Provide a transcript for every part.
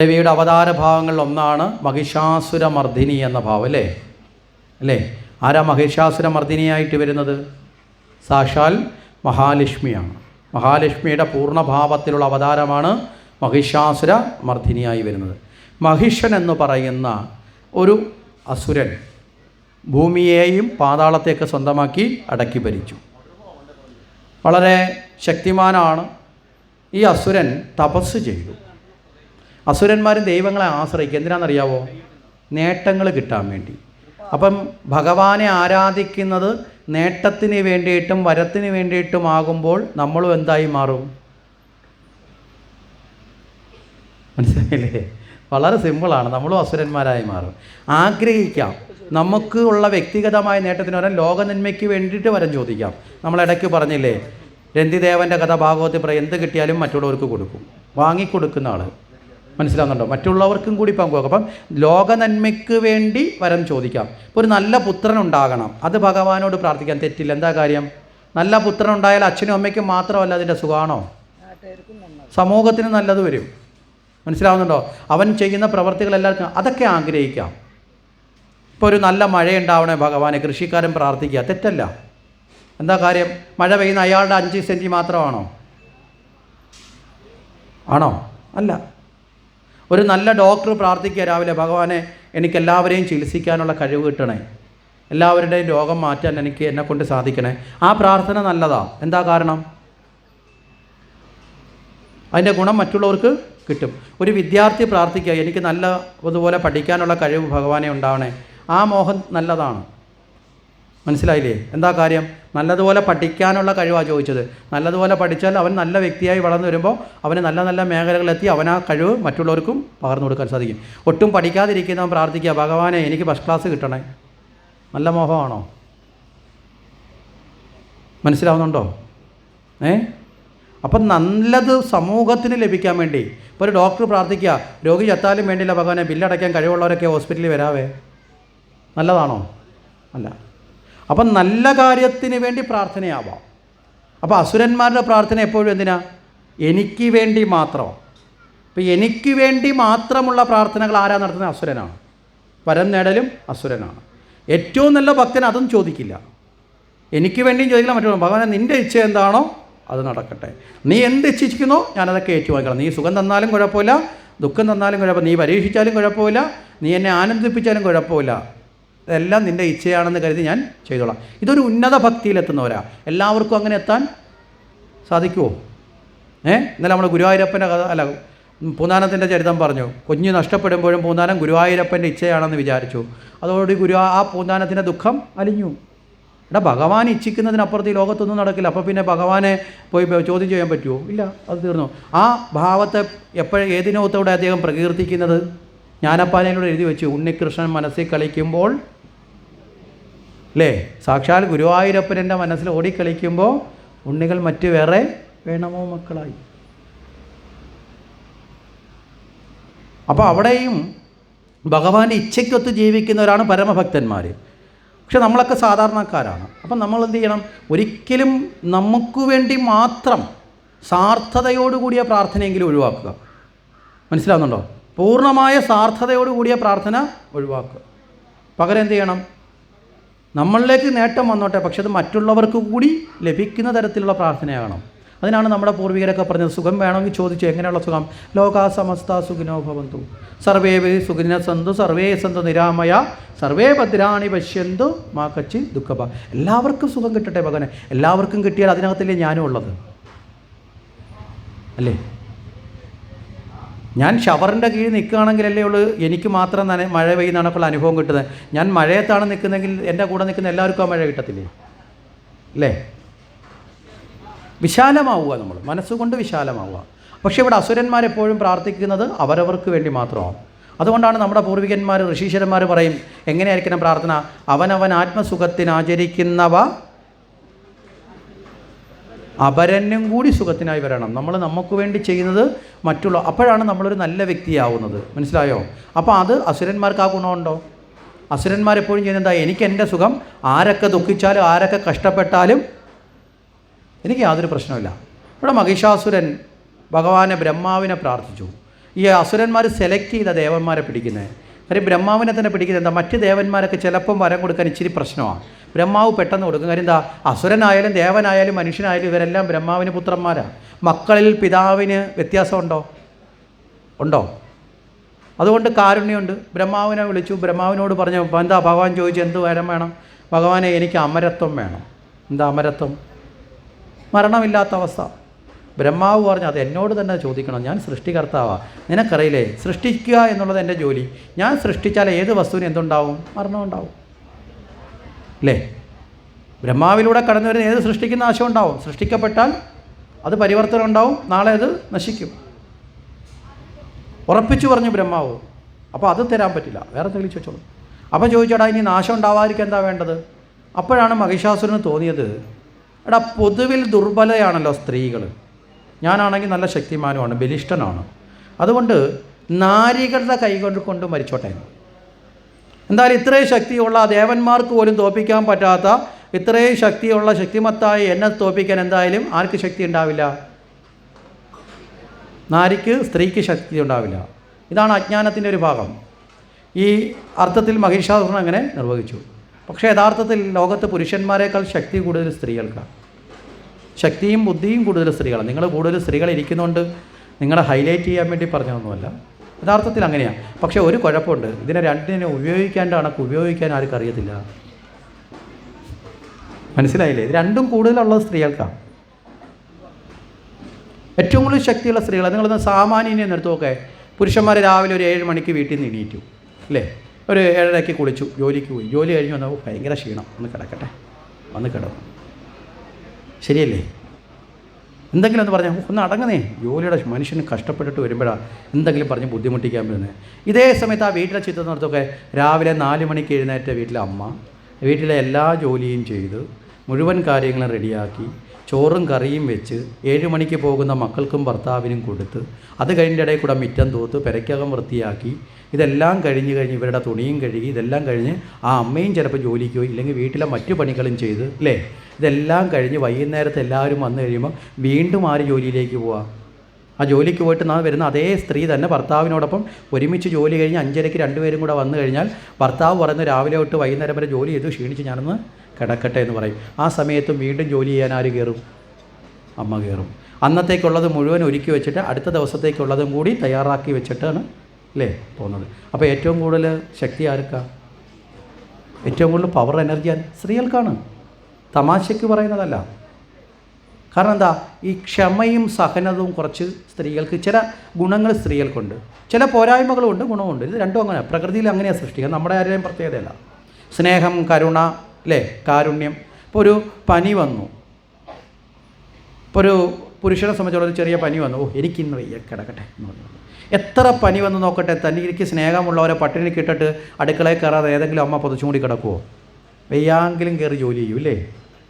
ദേവിയുടെ അവതാര ഭാവങ്ങളിൽ ഒന്നാണ് മഹിഷാസുരമർദ്ദിനി എന്ന ഭാവം, അല്ലേ? ആരാ മഹിഷാസുരമർദ്ദിനിയായിട്ട് വരുന്നത്? സാക്ഷാൽ മഹാലക്ഷ്മിയാണ്. മഹാലക്ഷ്മിയുടെ പൂർണ്ണഭാവത്തിലുള്ള അവതാരമാണ് മഹിഷാസുരമർദ്ദിനിയായി വരുന്നത്. മഹിഷൻ എന്ന് പറയുന്ന ഒരു അസുരൻ ഭൂമിയെയും പാതാളത്തെയൊക്കെ സ്വന്തമാക്കി അടക്കി ഭരിച്ചു. വളരെ ശക്തിമാനാണ്. ഈ അസുരൻ തപസ് ചെയ്തു. അസുരന്മാരും ദൈവങ്ങളെ ആശ്രയിക്കുക എന്തിനാണെന്നറിയാവോ? നേട്ടങ്ങൾ കിട്ടാൻ വേണ്ടി. അപ്പം ഭഗവാനെ ആരാധിക്കുന്നത് നേട്ടത്തിന് വേണ്ടിയിട്ടും വരത്തിന് വേണ്ടിയിട്ടുമാകുമ്പോൾ നമ്മളും എന്തായി മാറും? മനസ്സിലായില്ലേ? വളരെ സിമ്പിളാണ്. നമ്മളും അസുരന്മാരായി മാറും. ആഗ്രഹിക്കാം, നമുക്ക് ഉള്ള വ്യക്തിഗതമായ നേട്ടത്തിന് വരാൻ ലോകനന്മയ്ക്ക് വേണ്ടിയിട്ട് വരം ചോദിക്കാം. നമ്മളിടയ്ക്ക് പറഞ്ഞില്ലേ, രന്തിദേവൻ്റെ കഥ ഭാഗവത്തിൽ പറയും, എന്ത് കിട്ടിയാലും മറ്റുള്ളവർക്ക് കൊടുക്കും. വാങ്ങിക്കൊടുക്കുന്ന ആൾ. മനസ്സിലാകുന്നുണ്ടോ? മറ്റുള്ളവർക്കും കൂടി പങ്കുവെക്കും. അപ്പം ലോകനന്മയ്ക്ക് വേണ്ടി വരം ചോദിക്കാം. ഇപ്പോൾ ഒരു നല്ല പുത്രൻ ഉണ്ടാകണം, അത് ഭഗവാനോട് പ്രാർത്ഥിക്കാൻ തെറ്റില്ല. എന്താ കാര്യം? നല്ല പുത്രൻ ഉണ്ടായാൽ അച്ഛനും അമ്മയ്ക്കും മാത്രമല്ല അതിൻ്റെ സുഖമാണോ? സമൂഹത്തിന് നല്ലത് വരും. മനസ്സിലാവുന്നുണ്ടോ? അവൻ ചെയ്യുന്ന പ്രവർത്തികൾ എല്ലാവർക്കും അതൊക്കെ ആഗ്രഹിക്കാം. ഇപ്പോൾ ഒരു നല്ല മഴയുണ്ടാവണേ ഭഗവാനെ കൃഷിക്കാരൻ പ്രാർത്ഥിക്കുക, തെറ്റല്ല. എന്താ കാര്യം? മഴ പെയ്യുന്ന അയാളുടെ 5 സെൻറ്റ് മാത്രമാണോ? ആണോ? അല്ല. ഒരു നല്ല ഡോക്ടർ പ്രാർത്ഥിക്കുക രാവിലെ, ഭഗവാനെ എനിക്ക് എല്ലാവരെയും ചികിത്സിക്കാനുള്ള കഴിവ് കിട്ടണേ, എല്ലാവരുടെയും രോഗം മാറ്റാൻ എന്നെക്കൊണ്ട് സാധിക്കണേ. ആ പ്രാർത്ഥന നല്ലതാ. എന്താ കാരണം? അതിൻ്റെ ഗുണം മറ്റുള്ളവർക്ക് കിട്ടും. ഒരു വിദ്യാർത്ഥി പ്രാർത്ഥിക്കുക, എനിക്ക് നല്ലതുപോലെ പഠിക്കാനുള്ള കഴിവ് ഭഗവാനെ ഉണ്ടാവണേ. ആ മോഹം നല്ലതാണ്. മനസ്സിലായില്ലേ? എന്താ കാര്യം? നല്ലതുപോലെ പഠിക്കാനുള്ള കഴിവാണ് ചോദിച്ചത്. നല്ലതുപോലെ പഠിച്ചാൽ അവൻ നല്ല വ്യക്തിയായി വളർന്നു വരുമ്പോൾ അവന് നല്ല നല്ല മേഖലകളിലെത്തി അവൻ ആ കഴിവ് മറ്റുള്ളവർക്കും പകർന്നു കൊടുക്കാൻ സാധിക്കും. ഒട്ടും പഠിക്കാതിരിക്കുന്നവൻ പ്രാർത്ഥിക്കുക, ഭഗവാനെ എനിക്ക് ഫസ്റ്റ് ക്ലാസ് കിട്ടണേ. നല്ല മോഹമാണോ? മനസ്സിലാവുന്നുണ്ടോ? അപ്പം നല്ലത് സമൂഹത്തിന് ലഭിക്കാൻ വേണ്ടി ഇപ്പോൾ ഒരു ഡോക്ടർ പ്രാർത്ഥിക്കുക, രോഗി ചത്താലും വേണ്ടിയില്ല ഭഗവാനെ ബില്ലടയ്ക്കാൻ കഴിവുള്ളവരൊക്കെ ഹോസ്പിറ്റലിൽ വരാവേ. നല്ലതാണോ? അല്ല. അപ്പം നല്ല കാര്യത്തിന് വേണ്ടി പ്രാർത്ഥനയാവാം. അപ്പോൾ അസുരന്മാരുടെ പ്രാർത്ഥന എപ്പോഴും എന്തിനാ? എനിക്ക് വേണ്ടി മാത്രം. അപ്പോൾ എനിക്ക് വേണ്ടി മാത്രമുള്ള പ്രാർത്ഥനകൾ ആരാ നടത്തുന്നത്? അസുരനാണ്. വരം നേടലും അസുരനാണ്. ഏറ്റവും നല്ല ഭക്തൻ അതും ചോദിക്കില്ല. എനിക്ക് വേണ്ടിയും ചോദിക്കില്ല, മറ്റുള്ള ഭഗവാനെ നിൻ്റെ ഇച്ഛ എന്താണോ അത് നടക്കട്ടെ, നീ എന്ത് ഇച്ഛിക്കുന്നോ ഞാനതൊക്കെ ഏറ്റുവാങ്ങിക്കണം. നീ സുഖം തന്നാലും കുഴപ്പമില്ല, ദുഃഖം തന്നാലും കുഴപ്പമില്ല, നീ പരീക്ഷിച്ചാലും കുഴപ്പമില്ല, നീ എന്നെ ആനന്ദിപ്പിച്ചാലും കുഴപ്പമില്ല, ഇതെല്ലാം നിൻ്റെ ഇച്ഛയാണെന്ന് കരുതി ഞാൻ ചെയ്തോളാം. ഇതൊരു ഉന്നത ഭക്തിയിലെത്തുന്നവരാ. എല്ലാവർക്കും അങ്ങനെ എത്താൻ സാധിക്കുമോ? ഇന്നലെ നമ്മൾ ഗുരുവായൂരപ്പൻ്റെ കഥ അല്ല പൂന്താനത്തിൻ്റെ ചരിത്രം പറഞ്ഞു. കുഞ്ഞ് നഷ്ടപ്പെടുമ്പോഴും പൂന്താനം ഗുരുവായൂരപ്പൻ്റെ ഇച്ഛയാണെന്ന് വിചാരിച്ചു. അതോടുകൂടി ആ പൂന്താനത്തിൻ്റെ ദുഃഖം അലിഞ്ഞു. ഭഗവാൻ ഇച്ഛിക്കുന്നതിനപ്പുറത്ത് ഈ ലോകത്തൊന്നും നടക്കില്ല. അപ്പോൾ പിന്നെ ഭഗവാനെ പോയി ചോദ്യം ചെയ്യാൻ പറ്റുമോ? ഇല്ല, അത് തീർന്നു. ആ ഭാവത്തെ ഏതിനോത്തോടെ അദ്ദേഹം പ്രകീർത്തിക്കുന്നത്? ജ്ഞാനപ്പാനയിലൂടെ എഴുതി വെച്ചു, ഉണ്ണികൃഷ്ണൻ മനസ്സിൽ കളിക്കുമ്പോൾ, അല്ലേ? സാക്ഷാൽ ഗുരുവായൂരപ്പൻ്റെ മനസ്സിൽ ഓടിക്കളിക്കുമ്പോൾ ഉണ്ണികൾ മറ്റ് വേറെ വേണമോ മക്കളായി. അപ്പോൾ അവിടെയും ഭഗവാന്റെ ഇച്ഛയ്ക്കൊത്ത് ജീവിക്കുന്നവരാണ് പരമഭക്തന്മാർ. പക്ഷെ നമ്മളൊക്കെ സാധാരണക്കാരാണ്. അപ്പം നമ്മൾ എന്ത് ചെയ്യണം? ഒരിക്കലും നമുക്ക് വേണ്ടി മാത്രം സാർത്ഥതയോടുകൂടിയ പ്രാർത്ഥനയെങ്കിലും ഒഴിവാക്കുക. മനസ്സിലാവുന്നുണ്ടോ? പൂർണ്ണമായ സാർത്ഥതയോടുകൂടിയ പ്രാർത്ഥന ഒഴിവാക്കുക. പകരം എന്ത് ചെയ്യണം? നമ്മളിലേക്ക് നേട്ടം വന്നോട്ടെ, പക്ഷെ അത് മറ്റുള്ളവർക്ക് കൂടി ലഭിക്കുന്ന തരത്തിലുള്ള പ്രാർത്ഥനയാകണം. അതിനാണ് നമ്മുടെ പൂർവികരൊക്കെ പറഞ്ഞത്, സുഖം വേണമെങ്കിൽ ചോദിച്ചു. എങ്ങനെയുള്ള സുഖം? ലോകാ സമസ്ത സുഖിനോ ഭവന്തു, സർവേ സുഖിന സന്തു, സർവേ സന്തു നിരാമയ, സർവേ ഭദ്രാണി പശ്യന്തു മാ കച്ചി ദുഃഖഭ. എല്ലാവർക്കും സുഖം കിട്ടട്ടെ ഭഗവാനെ. എല്ലാവർക്കും കിട്ടിയാൽ അതിനകത്തല്ലേ ഞാനും ഉള്ളത്, അല്ലേ? ഞാൻ ഷവറിൻ്റെ കീഴിൽ നിൽക്കുകയാണെങ്കിലല്ലേ ഉള്ളൂ എനിക്ക് മാത്രം മഴ പെയ്യുന്നതാണപ്പോൾ അനുഭവം കിട്ടുന്നത്. ഞാൻ മഴയത്താണ് നിൽക്കുന്നതെങ്കിൽ എൻ്റെ കൂടെ നിൽക്കുന്ന എല്ലാവർക്കും ആ മഴ കിട്ടത്തില്ലേ? അല്ലേ? വിശാലമാവുക, നമ്മൾ മനസ്സുകൊണ്ട് വിശാലമാവുക. പക്ഷേ ഇവിടെ അസുരന്മാരെപ്പോഴും പ്രാർത്ഥിക്കുന്നത് അവരവർക്ക് വേണ്ടി മാത്രമാണ്. അതുകൊണ്ടാണ് നമ്മുടെ പൂർവികന്മാർ ഋഷീശ്വരന്മാർ പറയും, എങ്ങനെയായിരിക്കണം പ്രാർത്ഥന? അവനവൻ ആത്മസുഖത്തിനാചരിക്കുന്നവ അപരനും കൂടി സുഖത്തിനായി വരണം. നമ്മൾ നമുക്ക് വേണ്ടി ചെയ്യുന്നത് മറ്റുള്ള, അപ്പോഴാണ് നമ്മളൊരു നല്ല വ്യക്തിയാവുന്നത്. മനസ്സിലായോ? അപ്പോൾ അത് അസുരന്മാർക്ക് ആ ഗുണമുണ്ടോ? അസുരന്മാരെപ്പോഴും ചെയ്യുന്നത് എന്താ? എനിക്ക് എൻ്റെ സുഖം, ആരൊക്കെ ദുഃഖിച്ചാലും ആരൊക്കെ കഷ്ടപ്പെട്ടാലും എനിക്ക് യാതൊരു പ്രശ്നമില്ല. ഇവിടെ മഹിഷാസുരൻ ഭഗവാനെ ബ്രഹ്മാവിനെ പ്രാർത്ഥിച്ചു. ഈ അസുരന്മാർ സെലക്ട് ചെയ്ത ദേവന്മാരെ പിടിക്കുന്നത്. കാര്യം ബ്രഹ്മാവിനെ തന്നെ പിടിക്കുന്നത് എന്താ, മറ്റ് ദേവന്മാരൊക്കെ ചിലപ്പം വരം കൊടുക്കാൻ ഇച്ചിരി പ്രശ്നമാണ്. ബ്രഹ്മാവ് പെട്ടെന്ന് കൊടുക്കും. കാര്യം എന്താ, അസുരനായാലും ദേവനായാലും മനുഷ്യനായാലും ഇവരെല്ലാം ബ്രഹ്മാവിന് പുത്രന്മാരാണ്. മക്കളിൽ പിതാവിന് വ്യത്യാസമുണ്ടോ? ഉണ്ടോ? അതുകൊണ്ട് കാരുണ്യമുണ്ട്. ബ്രഹ്മാവിനെ വിളിച്ചു, ബ്രഹ്മാവിനോട് പറഞ്ഞു, എന്താ ഭഗവാൻ ചോദിച്ചു, എന്ത് വരം വേണം? ഭഗവാനെ, എനിക്ക് അമരത്വം വേണം. എന്താ അമരത്വം? മരണമില്ലാത്ത അവസ്ഥ. ബ്രഹ്മാവ് പറഞ്ഞു, അത് എന്നോട് തന്നെ ചോദിക്കണം, ഞാൻ സൃഷ്ടികർത്താവാണ്. നിനക്കറിയില്ലേ, സൃഷ്ടിക്കുക എന്നുള്ളത് എൻ്റെ ജോലി. ഞാൻ സൃഷ്ടിച്ചാൽ ഏത് വസ്തുവിന് എന്തുണ്ടാവും? മരണം ഉണ്ടാവും അല്ലേ? ബ്രഹ്മാവിലൂടെ കടന്നു വരുന്ന ഏത് സൃഷ്ടിക്കുന്ന നാശം ഉണ്ടാവും. സൃഷ്ടിക്കപ്പെട്ടാൽ അത് പരിവർത്തനം ഉണ്ടാവും, നാളെ അത് നശിക്കും. ഉറപ്പിച്ചു പറഞ്ഞു ബ്രഹ്മാവ്. അപ്പോൾ അത് തരാൻ പറ്റില്ല, വേറെ എന്തെങ്കിലും ചോദിച്ചോളൂ. അപ്പോൾ ചോദിച്ചാടാ, ഇനി നാശം ഉണ്ടാവാതിരിക്കാൻ എന്താ വേണ്ടത്? അപ്പോഴാണ് മഹിഷാസുരന് തോന്നിയത്, എടാ പൊതുവിൽ ദുർബലയാണല്ലോ സ്ത്രീകൾ, ഞാനാണെങ്കിൽ നല്ല ശക്തിമാനുമാണ്, ബലിഷ്ഠനാണ്, അതുകൊണ്ട് നാരികളുടെ കൈകൊണ്ട് മരിച്ചോട്ടെ. എന്തായാലും ഇത്രയും ശക്തിയുള്ള ദേവന്മാർക്ക് പോലും തോൽപ്പിക്കാൻ പറ്റാത്ത ഇത്രയും ശക്തിയുള്ള ശക്തിമത്തായി എന്നെ തോൽപ്പിക്കാൻ എന്തായാലും ആർക്ക് ശക്തി ഉണ്ടാവില്ല? നാരിക്ക്, സ്ത്രീക്ക് ശക്തി ഉണ്ടാവില്ല. ഇതാണ് അജ്ഞാനത്തിൻ്റെ ഒരു ഭാഗം. ഈ അർത്ഥത്തിൽ മഹിഷാസുരൻ അങ്ങനെ നിർവഹിച്ചു. പക്ഷേ യഥാർത്ഥത്തിൽ ലോകത്ത് പുരുഷന്മാരെക്കാൾ ശക്തി കൂടുതൽ സ്ത്രീകൾക്കാണ്. ശക്തിയും ബുദ്ധിയും കൂടുതൽ സ്ത്രീകളാണ്. നിങ്ങൾ കൂടുതൽ സ്ത്രീകൾ ഇരിക്കുന്നതുകൊണ്ട് നിങ്ങളെ ഹൈലൈറ്റ് ചെയ്യാൻ വേണ്ടി പറഞ്ഞതൊന്നുമല്ല, യഥാർത്ഥത്തിൽ അങ്ങനെയാണ്. പക്ഷേ ഒരു കുഴപ്പമുണ്ട്, ഇതിനെ രണ്ടിനെ ഉപയോഗിക്കാണ്ട് കണക്ക് ഉപയോഗിക്കാൻ ആർക്കും അറിയത്തില്ല. മനസ്സിലായില്ലേ? ഇത് രണ്ടും കൂടുതലുള്ളത് സ്ത്രീകൾക്കാണ്. ഏറ്റവും കൂടുതൽ ശക്തിയുള്ള സ്ത്രീകളാണ്. നിങ്ങളൊന്ന് സാമാന്യനെ നിർത്തി നോക്കേ. പുരുഷന്മാർ രാവിലെ ഒരു 7 മണിക്ക് വീട്ടിൽ നിന്ന് എണീറ്റു അല്ലേ, ഒരു 7:30 കുളിച്ചു, ജോലിക്ക് പോയി. ജോലി കഴിഞ്ഞ് വന്നാൽ ഭയങ്കര ക്ഷീണം, ഒന്ന് കിടക്കട്ടെ, വന്ന് കിടന്നു, ശരിയല്ലേ? എന്തെങ്കിലും ഒന്ന് പറഞ്ഞാൽ ഒന്ന് അടങ്ങുന്നേ. ജോലിയുടെ മനുഷ്യന് കഷ്ടപ്പെട്ടിട്ട് വരുമ്പോഴാണ് എന്തെങ്കിലും പറഞ്ഞ് ബുദ്ധിമുട്ടിക്കാൻ പറ്റുന്നത്. ഇതേ സമയത്ത് ആ വീട്ടിലെ ചിത്രം നടത്തൊക്കെ രാവിലെ 4 മണിക്ക് എഴുന്നേറ്റ വീട്ടിലെ അമ്മ വീട്ടിലെ എല്ലാ ജോലിയും ചെയ്ത് മുഴുവൻ കാര്യങ്ങളും റെഡിയാക്കി ചോറും കറിയും വെച്ച് 7 മണിക്ക് പോകുന്ന മക്കൾക്കും ഭർത്താവിനും കൊടുത്ത് അത് കഴിഞ്ഞ ഇടയിൽ കൂടെ മിറ്റം തൂത്ത് പെരയ്ക്കകം വൃത്തിയാക്കി ഇതെല്ലാം കഴിഞ്ഞ് ഇവരുടെ തുണിയും കഴുകി ഇതെല്ലാം കഴിഞ്ഞ് ആ അമ്മയും ചിലപ്പോൾ ജോലിക്ക് പോയി, ഇല്ലെങ്കിൽ വീട്ടിലെ മറ്റു പണികളും ചെയ്ത് അല്ലേ, ഇതെല്ലാം കഴിഞ്ഞ് വൈകുന്നേരത്ത് എല്ലാവരും വന്നു കഴിയുമ്പോൾ വീണ്ടും ആര് ജോലിയിലേക്ക് പോവാം? ആ ജോലിക്ക് പോയിട്ട് വരുന്ന അതേ സ്ത്രീ തന്നെ ഭർത്താവിനോടൊപ്പം ഒരുമിച്ച് ജോലി കഴിഞ്ഞ് 5:30 രണ്ടുപേരും കൂടെ വന്നു കഴിഞ്ഞാൽ ഭർത്താവ് പറയുന്നു രാവിലെ തൊട്ട് വൈകുന്നേരം വരെ ജോലി ചെയ്തു ക്ഷീണിച്ച് ഞാനൊന്ന് കിടക്കട്ടെ എന്ന് പറയും. ആ സമയത്തും വീണ്ടും ജോലി ചെയ്യാൻ ആര് കയറും? അമ്മ കയറും. അന്നത്തേക്കുള്ളത് മുഴുവൻ ഒരുക്കി വെച്ചിട്ട് അടുത്ത ദിവസത്തേക്കുള്ളതും കൂടി തയ്യാറാക്കി വെച്ചിട്ടാണ് അല്ലേ പോകുന്നത്. അപ്പോൾ ഏറ്റവും കൂടുതൽ ശക്തി ആർക്കാണ്? ഏറ്റവും കൂടുതൽ പവർ എനർജി സ്ത്രീകൾക്കാണ്. തമാശയ്ക്ക് പറയുന്നതല്ല. കാരണം എന്താ, ഈ ക്ഷമയും സഹനവും കുറച്ച് സ്ത്രീകൾക്ക് ചില ഗുണങ്ങൾ സ്ത്രീകൾക്കുണ്ട്, ചില പോരായ്മകളുണ്ട്, ഗുണമുണ്ട്. ഇത് രണ്ടും അങ്ങനെ പ്രകൃതിയിൽ അങ്ങനെയാണ് സൃഷ്ടിക്കുക, നമ്മുടെ ആരെയും പ്രത്യേകതയല്ല. സ്നേഹം, കരുണ അല്ലേ, കാരുണ്യം. ഇപ്പോൾ ഒരു പനി വന്നു, ഇപ്പോൾ ഒരു പുരുഷനെ സംബന്ധിച്ചുള്ള ഒരു ചെറിയ പനി വന്നു, എനിക്കിന്ന് വയ്യ കിടക്കട്ടെ എന്ന് പറഞ്ഞു. എത്ര പനി വന്ന് നോക്കട്ടെ, തനിക്ക് സ്നേഹമുള്ളവരെ പട്ടിണി കിട്ടിട്ട് അടുക്കളയിൽ കയറാതെ ഏതെങ്കിലും അമ്മ പൊതിച്ചും കൂടി കിടക്കുമോ? വെയ്യാങ്കിലും കയറി ജോലി ചെയ്യും അല്ലേ?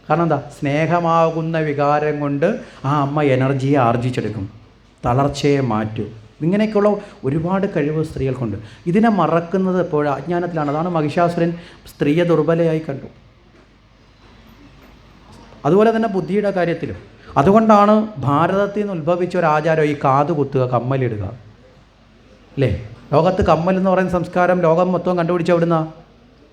കാരണം എന്താ, സ്നേഹമാകുന്ന വികാരം കൊണ്ട് ആ അമ്മ എനർജിയെ ആർജിച്ചെടുക്കും, തളർച്ചയെ മാറ്റും. ഇങ്ങനെയൊക്കെയുള്ള ഒരുപാട് കഴിവ് സ്ത്രീകൾക്കുണ്ട്. ഇതിനെ മറക്കുന്നത് എപ്പോഴും അജ്ഞാനത്തിലാണ്. അതാണ് മഹിഷാസുരൻ സ്ത്രീയെ ദുർബലയായി കണ്ടു. അതുപോലെ തന്നെ ബുദ്ധിയുടെ കാര്യത്തിലും. അതുകൊണ്ടാണ് ഭാരതത്തിൽ നിന്ന് ഉത്ഭവിച്ച ഒരു ആചാരം ഈ കാത് കുത്തുക, കമ്മലിടുക അല്ലേ. ലോകത്ത് കമ്മൽ എന്ന് പറയുന്ന സംസ്കാരം ലോകം മൊത്തം കണ്ടുപിടിച്ച എവിടുന്ന?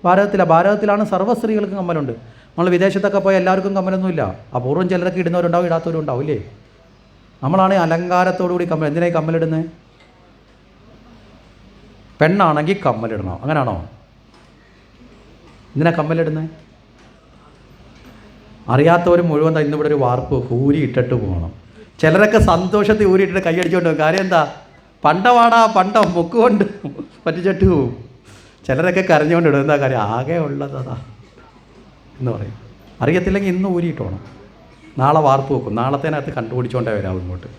ഭാരതത്തിലാണ് സർവ്വ സ്ത്രീകൾക്കും കമ്മലുണ്ട്. നമ്മൾ വിദേശത്തൊക്കെ പോയാൽ എല്ലാവർക്കും കമ്മലൊന്നുമില്ല, അപൂർവം ചിലരൊക്കെ ഇടുന്നവരുണ്ടാവും, ഇടാത്തവരും ഉണ്ടാവും ഇല്ലേ. നമ്മളാണ് അലങ്കാരത്തോടു കൂടി കമ്മൽ. എന്തിനായി കമ്മലിടുന്നത്? പെണ്ണാണെങ്കിൽ കമ്മലിടണം, അങ്ങനെയാണോ? എന്തിനാ കമ്മലിടുന്നത്? അറിയാത്തവർ മുഴുവൻ ഇന്നിവിടെ ഒരു വാർപ്പ് ഊരി ഇട്ടിട്ട് പോകണം. ചിലരൊക്കെ സന്തോഷത്തിൽ ഊരിയിട്ടിട്ട് കൈയടിച്ചുകൊണ്ട് പോകും. കാര്യം എന്താ? പണ്ടമാടാ പണ്ടം മുക്കുകൊണ്ട് പറ്റിച്ചിട്ട് പോവും. ചിലരൊക്കെ കരഞ്ഞുകൊണ്ട് ഇടും. എന്താ കാര്യം? ആകെ ഉള്ളതാ എന്ന് പറയും. അറിയത്തില്ലെങ്കിൽ ഇന്ന് ഊരിയിട്ടോണം, നാളെ വാർപ്പ് വെക്കും, നാളത്തേനകത്ത് കണ്ടുപിടിച്ചോണ്ടേ വരാം ഇങ്ങോട്ട്.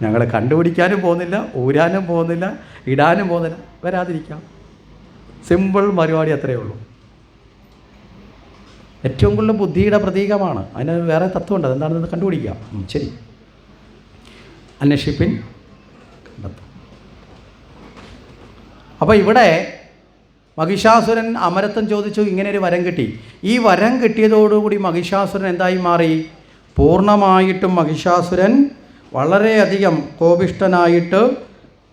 ഞങ്ങൾ കണ്ടുപിടിക്കാനും പോകുന്നില്ല, ഊരാനും പോകുന്നില്ല, ഇടാനും പോകുന്നില്ല, വരാതിരിക്കാം. സിമ്പിൾ പരിപാടി അത്രയേ ഉള്ളൂ. ഏറ്റവും കൂടുതൽ ബുദ്ധിയുടെ പ്രതീകമാണ്. അതിന് വേറെ തത്വമുണ്ട്, അതെന്താണെന്ന് കണ്ടുപിടിക്കാം. ശരി, അന്വേഷിപ്പിൻ കണ്ടെത്തും. അപ്പോൾ ഇവിടെ മഹിഷാസുരൻ അമരത്വം ചോദിച്ചു, ഇങ്ങനെ ഒരു വരം കിട്ടി. ഈ വരം കിട്ടിയതോടുകൂടി മഹിഷാസുരൻ എന്തായി മാറി? പൂർണ്ണമായിട്ടും മഹിഷാസുരൻ വളരെയധികം കോപിഷ്ഠനായിട്ട്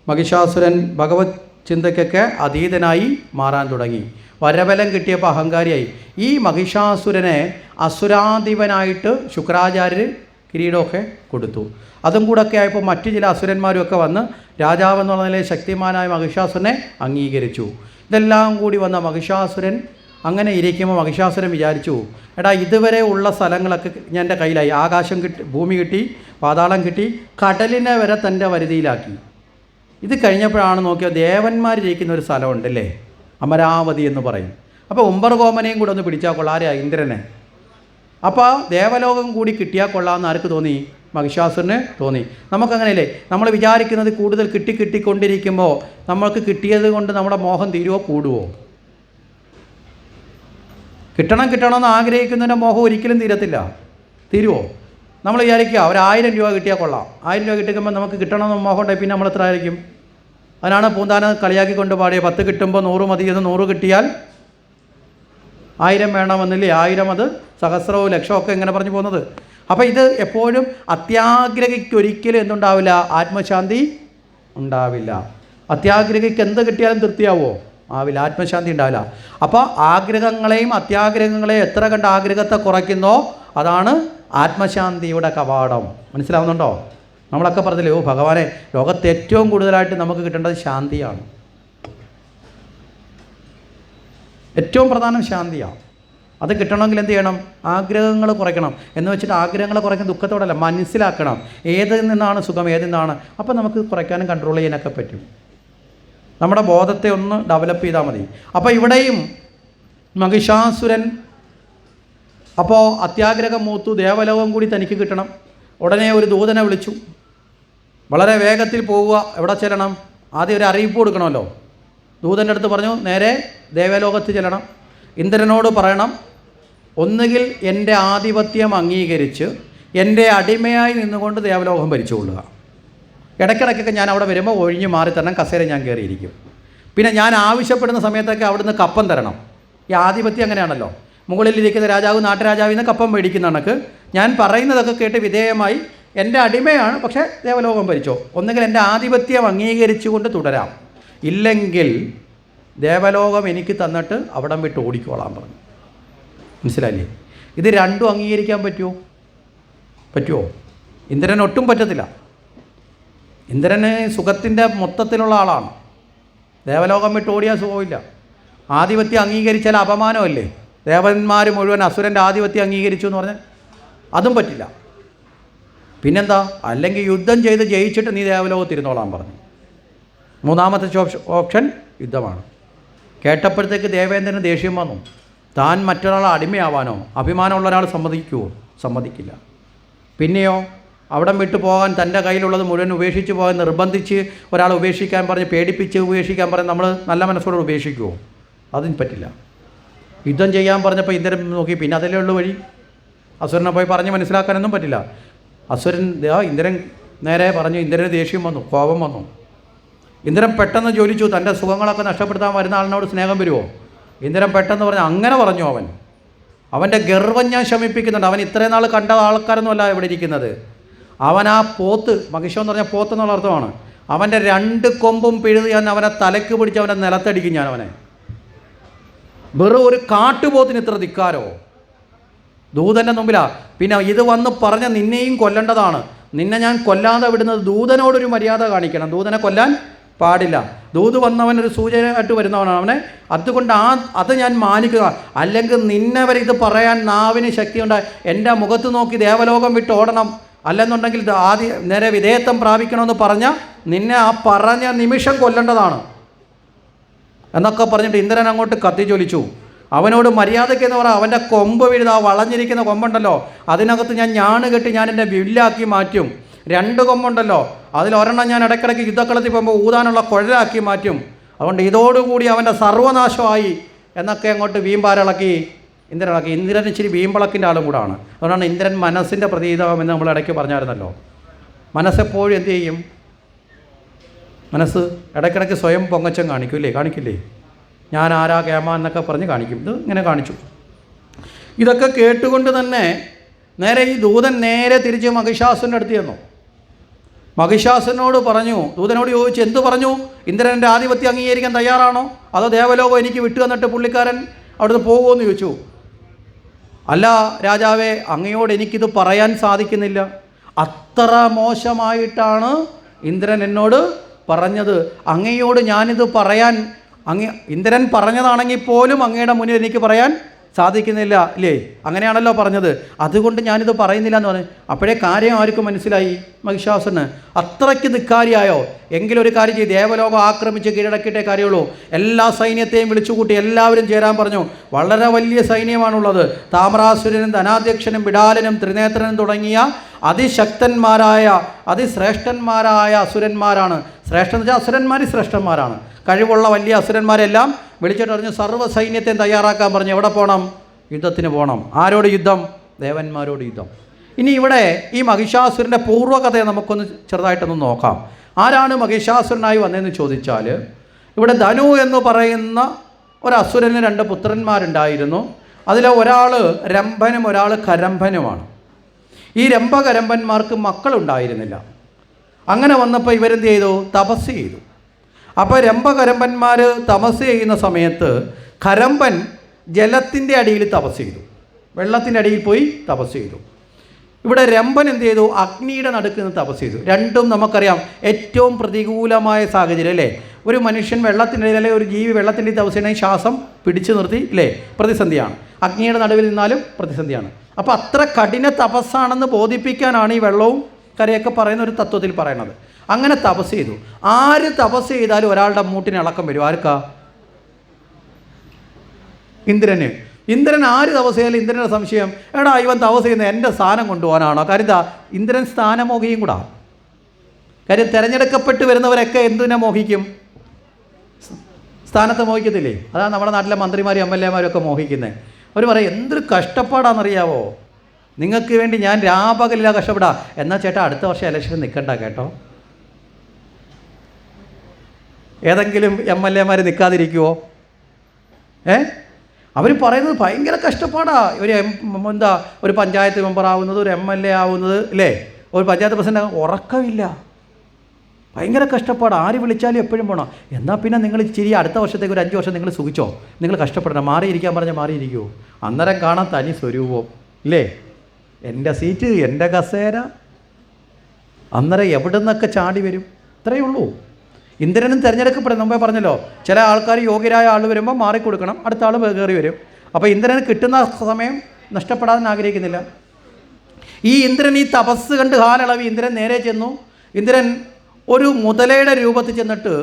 മഹിഷാസുരൻ ഭഗവത് ചിന്തയ്ക്കൊക്കെ അതീതനായി മാറാൻ തുടങ്ങി. വരബലം കിട്ടിയപ്പോൾ അഹങ്കാരിയായി. ഈ മഹിഷാസുരനെ അസുരാധിപനായിട്ട് ശുക്രാചാര്യർ കിരീടമൊക്കെ കൊടുത്തു. അതും കൂടെയൊക്കെ ആയപ്പോൾ മറ്റു ചില അസുരന്മാരുമൊക്കെ വന്ന് രാജാവെന്നുള്ള നിലയിൽ ശക്തിമാനായ മഹിഷാസുരനെ അംഗീകരിച്ചു. ഇതെല്ലാം കൂടി വന്ന മഹിഷാസുരൻ അങ്ങനെ ഇരിക്കുമ്പോൾ മഹിഷാസുരൻ വിചാരിച്ചു, എടാ ഇതുവരെ ഉള്ള സ്ഥലങ്ങളൊക്കെ എൻ്റെ കയ്യിലായി. ആകാശം കിട്ടി, ഭൂമി കിട്ടി, പാതാളം കിട്ടി, കടലിനെ വരെ തൻ്റെ വരുതിയിലാക്കി. ഇത് കഴിഞ്ഞപ്പോഴാണ് നോക്കിയാൽ ദേവന്മാരിരിക്കുന്ന ഒരു സ്ഥലമുണ്ടല്ലേ, അമരാവതി എന്ന് പറയും. അപ്പോൾ ഉംബർഗോമനെയും കൂടെ ഒന്ന് പിടിച്ചാൽ കൊള്ളാം. ആരെയാ? ഇന്ദ്രനെ. അപ്പോൾ ദേവലോകം കൂടി കിട്ടിയാൽ കൊള്ളാമെന്ന് ആർക്ക് തോന്നി? മഹിഷാസുരന് തോന്നി. നമുക്കങ്ങനെയല്ലേ, നമ്മൾ വിചാരിക്കുന്നത് കൂടുതൽ കിട്ടിക്കൊണ്ടിരിക്കുമ്പോൾ നമ്മൾക്ക് കിട്ടിയത് കൊണ്ട് നമ്മുടെ മോഹം തീരുവോ കൂടുവോ? കിട്ടണമെന്ന് ആഗ്രഹിക്കുന്നതിൻ്റെ മോഹം ഒരിക്കലും തീരത്തില്ല. തീരുവോ? നമ്മൾ വിചാരിക്കുക 1000 രൂപ കിട്ടിയാൽ കൊള്ളാം. 1000 രൂപ കിട്ടുമ്പോൾ നമുക്ക് കിട്ടണമെന്ന് മോഹം ഉണ്ടെങ്കിൽ പിന്നെ നമ്മൾ എത്ര ആയിരിക്കും? അതിനാണ് പൂന്താനം കളിയാക്കിക്കൊണ്ട് പാടിയ 10 കിട്ടുമ്പോൾ 100 മതി, എന്ന് 100 കിട്ടിയാൽ 1000 വേണമെന്നില്ലേ? 1000 അത് സഹസ്രവും ലക്ഷമൊക്കെ ഇങ്ങനെ പറഞ്ഞു പോകുന്നത്. അപ്പോൾ ഇത് എപ്പോഴും അത്യാഗ്രഹിക്കൊരിക്കലും എന്തുണ്ടാവില്ല? ആത്മശാന്തി ഉണ്ടാവില്ല. അത്യാഗ്രഹിക്ക് എന്ത് കിട്ടിയാലും തൃപ്തിയാവോ? ആവില്ല. ആത്മശാന്തി ഉണ്ടാവില്ല. അപ്പോൾ ആഗ്രഹങ്ങളെയും അത്യാഗ്രഹങ്ങളെയും എത്ര കണ്ട് ആഗ്രഹത്തെ കുറയ്ക്കുന്നോ അതാണ് ആത്മശാന്തിയുടെ കവാടം. മനസ്സിലാവുന്നുണ്ടോ? നമ്മളൊക്കെ പറഞ്ഞില്ലേ, ഓ ഭഗവാനെ, ലോകത്ത് ഏറ്റവും കൂടുതലായിട്ട് നമുക്ക് കിട്ടേണ്ടത് ശാന്തിയാണ്. ഏറ്റവും പ്രധാനം ശാന്തിയാണ്. അത് കിട്ടണമെങ്കിൽ എന്ത് ചെയ്യണം? ആഗ്രഹങ്ങൾ കുറയ്ക്കണം. എന്ന് വെച്ചിട്ട് ആഗ്രഹങ്ങൾ കുറയ്ക്കാൻ ദുഃഖത്തോടല്ല, മനസ്സിലാക്കണം ഏതിൽ നിന്നാണ് സുഖം, ഏതിൽ നിന്നാണ്. അപ്പോൾ നമുക്ക് കുറയ്ക്കാനും കൺട്രോൾ ചെയ്യാനൊക്കെ പറ്റും. നമ്മുടെ ബോധത്തെ ഒന്ന് ഡെവലപ്പ് ചെയ്താൽ മതി. അപ്പോൾ ഇവിടെയും മഹിഷാസുരൻ അപ്പോൾ അത്യാഗ്രഹം മൂത്തു, ദേവലോകം കൂടി തനിക്ക് കിട്ടണം. ഉടനെ ഒരു ദൂതനെ വിളിച്ചു. വളരെ വേഗത്തിൽ പോവുക. എവിടെ ചെല്ലണം? ആദ്യം ഒരു അറിയിപ്പ് കൊടുക്കണമല്ലോ. ദൂതൻ്റെ അടുത്ത് പറഞ്ഞു, നേരെ ദേവലോകത്ത് ചെല്ലണം. ഇന്ദ്രനോട് പറയണം, ഒന്നുകിൽ എൻ്റെ ആധിപത്യം അംഗീകരിച്ച് എൻ്റെ അടിമയായി നിന്നുകൊണ്ട് ദേവലോകം ഭരിച്ചുകൊള്ളുക. ഇടയ്ക്കിടയ്ക്കൊക്കെ ഞാൻ അവിടെ വരുമ്പോൾ ഒഴിഞ്ഞ് മാറി തരണം, കസേര ഞാൻ കയറിയിരിക്കും. പിന്നെ ഞാൻ ആവശ്യപ്പെടുന്ന സമയത്തൊക്കെ അവിടുന്ന് കപ്പം തരണം. ഈ ആധിപത്യം അങ്ങനെയാണല്ലോ, മുകളിലിരിക്കുന്ന രാജാവ് നാട്ടുരാജാവിൽ നിന്ന് കപ്പം മേടിക്കുന്ന കണക്ക് ഞാൻ പറയുന്നതൊക്കെ കേട്ട് വിധേയമായി എൻ്റെ അടിമയാണ്, പക്ഷേ ദേവലോകം ഭരിച്ചോ. ഒന്നുകിൽ എൻ്റെ ആധിപത്യം അംഗീകരിച്ചുകൊണ്ട് തുടരാം, ഇല്ലെങ്കിൽ ദേവലോകം എനിക്ക് തന്നിട്ട് അവിടം വിട്ട് ഓടിക്കോളാൻ പറഞ്ഞു. മനസ്സിലായില്ലേ? ഇത് രണ്ടും അംഗീകരിക്കാൻ പറ്റുമോ? ഇന്ദ്രൻ ഒട്ടും പറ്റത്തില്ല. ഇന്ദ്രന് സുഖത്തിൻ്റെ മൊത്തത്തിലുള്ള ആളാണ്. ദേവലോകം വിട്ട് ഓടിയാൽ സുഖമില്ല. ആധിപത്യം അംഗീകരിച്ചാൽ അപമാനമല്ലേ? ദേവന്മാർ മുഴുവൻ അസുരൻ്റെ ആധിപത്യം അംഗീകരിച്ചു എന്ന് പറഞ്ഞാൽ അതും പറ്റില്ല. പിന്നെന്താ? അല്ലെങ്കിൽ യുദ്ധം ചെയ്ത് ജയിച്ചിട്ട് നീ ദേവലോകത്തിരുന്നോളാൻ പറഞ്ഞു. മൂന്നാമത്തെ ഓപ്ഷൻ യുദ്ധമാണ്. കേട്ടപ്പോഴത്തേക്ക് ദേവേന്ദ്രന് ദേഷ്യം വന്നു. താൻ മറ്റൊരാളെ അടിമയാവാനോ അഭിമാനമുള്ള ഒരാൾ സമ്മതിക്കില്ല. പിന്നെയോ അവിടം വിട്ടു പോകാൻ, തൻ്റെ കയ്യിലുള്ളത് മുഴുവൻ ഉപേക്ഷിച്ച് പോകാൻ നിർബന്ധിച്ച് ഒരാൾ ഉപേക്ഷിക്കാൻ പറഞ്ഞ്, പേടിപ്പിച്ച് ഉപേക്ഷിക്കാൻ പറഞ്ഞ് നമ്മൾ നല്ല മനസ്സോടെ ഉപേക്ഷിക്കുമോ? അതിന് പറ്റില്ല. യുദ്ധം ചെയ്യാൻ പറഞ്ഞപ്പോൾ ഇന്ദ്രൻ നോക്കി, പിന്നെ അതിലേ ഉള്ളു വഴി. അസുരനെ പോയി പറഞ്ഞ് മനസ്സിലാക്കാനൊന്നും പറ്റില്ല. ഇന്ദ്രൻ നേരെ പറഞ്ഞു. ഇന്ദ്രന് ദേഷ്യം വന്നു, കോപം വന്നു. ഇന്ദ്രൻ പെട്ടെന്ന് ജ്വലിച്ചു. തൻ്റെ സുഖങ്ങളൊക്കെ നഷ്ടപ്പെടുത്താൻ വരുന്ന ആളിനോട് സ്നേഹം വരുമോ? ഇന്ദ്രൻ പെട്ടെന്ന് പറഞ്ഞു, അങ്ങനെ പറഞ്ഞു. അവൻ്റെ ഗർവം ഞാൻ ശമിപ്പിക്കുന്നുണ്ട്. അവൻ ഇത്രയും നാൾ കണ്ട ആൾക്കാരൊന്നുമല്ല ഇവിടെ ഇരിക്കുന്നത്. അവൻ ആ പോത്ത്, മഹിഷം എന്ന് പറഞ്ഞാൽ പോത്ത് എന്നുള്ള അർത്ഥമാണ്, അവൻ്റെ 2 കൊമ്പും പിഴുത് ഞാൻ അവനെ തലക്ക് പിടിച്ച് അവനെ നിലത്തടിക്കും ഞാൻ അവനെ. വെറും ഒരു കാട്ടുപോത്തിന് ഇത്ര ധിക്കാരോ? ദൂതൻ്റെ മുമ്പിലാണ്. പിന്നെ ഇത് വന്ന് പറഞ്ഞ നിന്നെയും കൊല്ലേണ്ടതാണ്. നിന്നെ ഞാൻ കൊല്ലാതെ വിടുന്നത്. ദൂതനോടൊരു മര്യാദ കാണിക്കണം. ദൂതനെ കൊല്ലാൻ പാടില്ല. ദൂത് വന്നവൻ ഒരു സൂചനയായിട്ട് വരുന്നവനാണ്. അവനെ അതുകൊണ്ട് അത് ഞാൻ മാനിക്കുക. അല്ലെങ്കിൽ നിന്നെ വരെ ഇത് പറയാൻ നാവിന് ശക്തിയുണ്ടായി എൻ്റെ മുഖത്ത് നോക്കി ദേവലോകം വിട്ട് ഓടണം, അല്ലെന്നുണ്ടെങ്കിൽ നേരെ വിധേയത്വം പ്രാപിക്കണമെന്ന് പറഞ്ഞാൽ നിന്നെ ആ പറഞ്ഞ നിമിഷം കൊല്ലേണ്ടതാണ് എന്നൊക്കെ പറഞ്ഞിട്ട് ഇന്ദ്രൻ അങ്ങോട്ട് കത്തിജ്വലിച്ചു. അവനോട് മര്യാദയ്ക്ക് എന്ന് പറയാം. അവൻ്റെ കൊമ്പ് വീഴുത, ആ വളഞ്ഞിരിക്കുന്ന കൊമ്പുണ്ടല്ലോ, അതിനകത്ത് ഞാൻ ഞാണ് കെട്ടി ഞാൻ എൻ്റെ വില്ലാക്കി മാറ്റും. 2 കൊമ്പുണ്ടല്ലോ, അതിലൊരെണ്ണം ഞാൻ ഇടയ്ക്കിടയ്ക്ക് യുദ്ധക്കളത്തിൽ പോകുമ്പോൾ ഊതാനുള്ള കുഴലാക്കി മാറ്റും. അതുകൊണ്ട് ഇതോടുകൂടി അവൻ്റെ സർവനാശമായി എന്നൊക്കെ അങ്ങോട്ട് വീമ്പാരിളക്കി ഇന്ദ്രനിളക്കി. ഇന്ദ്രൻ ഇച്ചിരി വീമ്പളക്കിൻ്റെ ആളും കൂടാണ്. അതുകൊണ്ടാണ് ഇന്ദ്രൻ മനസ്സിൻ്റെ പ്രതീകമെന്ന് നമ്മൾ ഇടയ്ക്ക് പറഞ്ഞായിരുന്നല്ലോ. മനസ്സെപ്പോഴും എന്ത് ചെയ്യും? മനസ്സ് ഇടയ്ക്കിടയ്ക്ക് സ്വയം പൊങ്ങച്ചം കാണിക്കില്ലേ? ഞാൻ ആരാ കേമ എന്നൊക്കെ പറഞ്ഞ് കാണിക്കും. ഇത് ഇങ്ങനെ കാണിച്ചു. ഇതൊക്കെ കേട്ടുകൊണ്ട് തന്നെ നേരെ ഈ ദൂതൻ നേരെ തിരിച്ച് മഹിഷാസുരൻ്റെ അടുത്ത് ചെന്നു. മഹിഷാസുരനോട് പറഞ്ഞു, ദൂതനോട് ചോദിച്ചു, എന്തു പറഞ്ഞു? ഇന്ദ്രൻ്റെ ആധിപത്യം അംഗീകരിക്കാൻ തയ്യാറാണോ, അതോ ദേവലോകം എനിക്ക് വിട്ടു തന്നിട്ട് പുള്ളിക്കാരൻ അവിടുന്ന് പോകുമെന്ന് ചോദിച്ചു. അല്ല രാജാവേ, അങ്ങയോട് എനിക്കിത് പറയാൻ സാധിക്കുന്നില്ല. അത്ര മോശമായിട്ടാണ് ഇന്ദ്രൻ എന്നോട് പറഞ്ഞത്. അങ്ങയോട് ഞാനിത് പറയാൻ ഇന്ദ്രൻ പറഞ്ഞതാണെങ്കിൽ പോലും അങ്ങയുടെ മുന്നിൽ എനിക്ക് പറയാൻ സാധിക്കുന്നില്ല, ഇല്ലേ? അങ്ങനെയാണല്ലോ പറഞ്ഞത്. അതുകൊണ്ട് ഞാനിത് പറയുന്നില്ല എന്ന് പറഞ്ഞു. അപ്പോഴേ കാര്യം ആർക്കും മനസ്സിലായി, മഹിഷാസുരന്. അത്രയ്ക്ക് ധിക്കാരിയായോ? എങ്കിലൊരു കാര്യം ചെയ്ത് ദേവലോകം ആക്രമിച്ച് കീഴടക്കിയിട്ടേ കാര്യമുള്ളൂ. എല്ലാ സൈന്യത്തെയും വിളിച്ചുകൂട്ടി എല്ലാവരും ചേരാൻ പറഞ്ഞു. വളരെ വലിയ സൈന്യമാണുള്ളത്. താമ്രാസുരനും ധനാധ്യക്ഷനും ബിഡാലനും ത്രിനേത്രനും തുടങ്ങിയ അതിശക്തന്മാരായ അതിശ്രേഷ്ഠന്മാരായ അസുരന്മാരാണ്. ശ്രേഷ്ഠ എന്ന് വെച്ചാൽ അസുരന്മാർ ശ്രേഷ്ഠന്മാരാണ്. കഴിവുള്ള വലിയ അസുരന്മാരെല്ലാം വിളിച്ചിട്ട് പറഞ്ഞു, സർവ്വ സൈന്യത്തെ തയ്യാറാക്കാൻ പറഞ്ഞു. എവിടെ പോകണം? യുദ്ധത്തിന് പോകണം. ആരോട് യുദ്ധം? ദേവന്മാരോട് യുദ്ധം. ഇനി ഇവിടെ ഈ മഹിഷാസുരൻ്റെ പൂർവ്വകഥയെ നമുക്കൊന്ന് ചെറുതായിട്ടൊന്ന് നോക്കാം. ആരാണ് മഹിഷാസുരനായി വന്നതെന്ന് ചോദിച്ചാൽ, ഇവിടെ ധനു എന്ന് പറയുന്ന ഒരു അസുരന് 2 പുത്രന്മാരുണ്ടായിരുന്നു. അതിൽ ഒരാൾ രംഭനും ഒരാൾ കരംഭനുമാണ്. ഈ രംഭകരംഭന്മാർക്ക് മക്കളുണ്ടായിരുന്നില്ല. അങ്ങനെ വന്നപ്പോൾ ഇവരെന്ത് ചെയ്തു? തപസ് ചെയ്തു. അപ്പോൾ രംഭകരംഭന്മാർ തപസ് ചെയ്യുന്ന സമയത്ത് കരംഭൻ ജലത്തിൻ്റെ അടിയിൽ തപസ് ചെയ്തു, വെള്ളത്തിൻ്റെ അടിയിൽ പോയി തപസ് ചെയ്തു. ഇവിടെ രംഭൻ എന്ത് ചെയ്തു? അഗ്നിയുടെ നടുക്ക് നിന്ന് തപസ് ചെയ്തു. രണ്ടും നമുക്കറിയാം ഏറ്റവും പ്രതികൂലമായ സാഹചര്യം, അല്ലേ? ഒരു മനുഷ്യൻ വെള്ളത്തിൻ്റെ ഇടയിൽ, അല്ലെങ്കിൽ ഒരു ജീവി വെള്ളത്തിൻ്റെ തപസ് ചെയ്യണമെങ്കിൽ ശ്വാസം പിടിച്ചു നിർത്തി, അല്ലേ? പ്രതിസന്ധിയാണ്. അഗ്നിയുടെ നടുവിൽ നിന്നാലും പ്രതിസന്ധിയാണ്. അപ്പോൾ അത്ര കഠിന തപസ്സാണെന്ന് ബോധിപ്പിക്കാനാണ് ഈ വെള്ളവും കരയൊക്കെ പറയുന്ന ഒരു തത്വത്തിൽ പറയണത്. അങ്ങനെ തപസ് ചെയ്തു. ആര് തപസ് ചെയ്താലും ഒരാളുടെ മൂട്ടിന് ഇളക്കം വരും. ആർക്കാ? ഇന്ദ്രന്. ഇന്ദ്രൻ ആര് തപസ് ചെയ്താലും ഇന്ദ്രൻ്റെ സംശയം, എടാ ഇവൻ തപസ് ചെയ്യുന്നത് എൻ്റെ സ്ഥാനം കൊണ്ടുപോകാനാണോ? കാര്യം എന്താ? ഇന്ദ്രൻ സ്ഥാനമോഹിയും കൂടാ. കാര്യം തിരഞ്ഞെടുക്കപ്പെട്ട് വരുന്നവരൊക്കെ എന്തിനെ മോഹിക്കും? സ്ഥാനത്തെ മോഹിക്കത്തില്ലേ? അതാണ് നമ്മുടെ നാട്ടിലെ മന്ത്രിമാരും എം എൽ എമാരും ഒക്കെ മോഹിക്കുന്നത്. അവർ പറയും, എന്തൊരു കഷ്ടപ്പാടാണെന്നറിയാവോ, നിങ്ങൾക്ക് വേണ്ടി ഞാൻ രാപകലില്ല കഷ്ടപ്പെടാം. എന്നാൽ ചേട്ടാ അടുത്ത വർഷം ഇലക്ഷൻ നിൽക്കണ്ട കേട്ടോ. ഏതെങ്കിലും എം എൽ എമാർ നിൽക്കാതിരിക്കുമോ? അവർ പറയുന്നത് ഭയങ്കര കഷ്ടപ്പാടാണ്. ഒരു പഞ്ചായത്ത് മെമ്പർ ആവുന്നത്, ഒരു എം എൽ എ ആവുന്നത്, അല്ലേ? ഒരു പഞ്ചായത്ത് പ്രസിഡന്റ് ഉറക്കമില്ല, ഭയങ്കര കഷ്ടപ്പാട്. ആര് വിളിച്ചാലും എപ്പോഴും പോകണം. എന്നാൽ പിന്നെ നിങ്ങൾ ഇച്ചിരി അടുത്ത വർഷത്തേക്ക് ഒരു 5 വർഷം നിങ്ങൾ സുഖിച്ചോ, നിങ്ങൾ കഷ്ടപ്പെടണം. മാറിയിരിക്കാൻ പറഞ്ഞാൽ മാറിയിരിക്കുമോ? അന്നേരം കാണാൻ തനി സ്വരൂപം, ഇല്ലേ? എൻ്റെ സീറ്റ്, എൻ്റെ കസേര, അന്നേരം എവിടെ നിന്നൊക്കെ ചാടി വരും. ഇത്രയേ ഉള്ളൂ. ഇന്ദ്രനും തിരഞ്ഞെടുക്കപ്പെടും. മുമ്പേ പറഞ്ഞല്ലോ, ചില ആൾക്കാർ യോഗ്യരായ ആൾ വരുമ്പോൾ മാറിക്കൊടുക്കണം, അടുത്ത ആൾ കയറി വരും. അപ്പോൾ ഇന്ദ്രന് കിട്ടുന്ന സമയം നഷ്ടപ്പെടാൻ ആഗ്രഹിക്കുന്നില്ല. ഈ ഇന്ദ്രൻ ഈ തപസ് കണ്ട് ഹാലളവി ഇന്ദ്രൻ നേരെ ചെന്നു. ഇന്ദ്രൻ ഒരു മുതലയുടെ രൂപത്തിൽ ചെന്നിട്ട്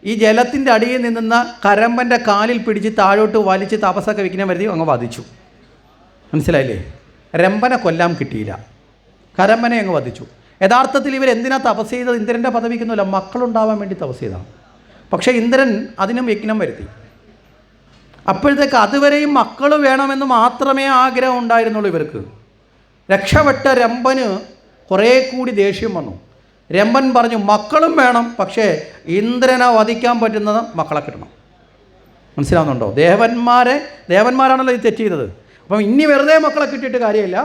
ഈ ജലത്തിൻ്റെ അടിയിൽ നിന്ന കരമ്പൻ്റെ കാലിൽ പിടിച്ച് താഴോട്ട് വലിച്ച് തപസ്സൊക്കെ വിഘ്നം വരുത്തി അങ്ങ് വധിച്ചു. മനസ്സിലായില്ലേ? രംഭനെ കൊല്ലാൻ കിട്ടിയില്ല, കരമ്പനെ അങ്ങ് വധിച്ചു. യഥാർത്ഥത്തിൽ ഇവരെന്തിനാ തപസ് ചെയ്തത്? ഇന്ദ്രൻ്റെ പദവിക്കൊന്നുമില്ല, മക്കളുണ്ടാവാൻ വേണ്ടി തപസ് ചെയ്താണ്. പക്ഷേ ഇന്ദ്രൻ അതിനും വിഘ്നം വരുത്തി. അപ്പോഴത്തേക്ക് അതുവരെയും മക്കൾ വേണമെന്ന് മാത്രമേ ആഗ്രഹം ഉണ്ടായിരുന്നുള്ളൂ ഇവർക്ക്. രക്ഷപ്പെട്ട രംഭന് കുറേ കൂടി ദേഷ്യം വന്നു. രംഭൻ പറഞ്ഞു, മക്കളും വേണം, പക്ഷേ ഇന്ദ്രനെ വധിക്കാൻ പറ്റുന്നത് മക്കളെ കിട്ടണം. മനസ്സിലാവുന്നുണ്ടോ? ദേവന്മാരാണല്ലോ ഇത് തെറ്റ് ചെയ്തത്. അപ്പം ഇനി വെറുതെ മക്കളെ കിട്ടിയിട്ട് കാര്യമില്ല.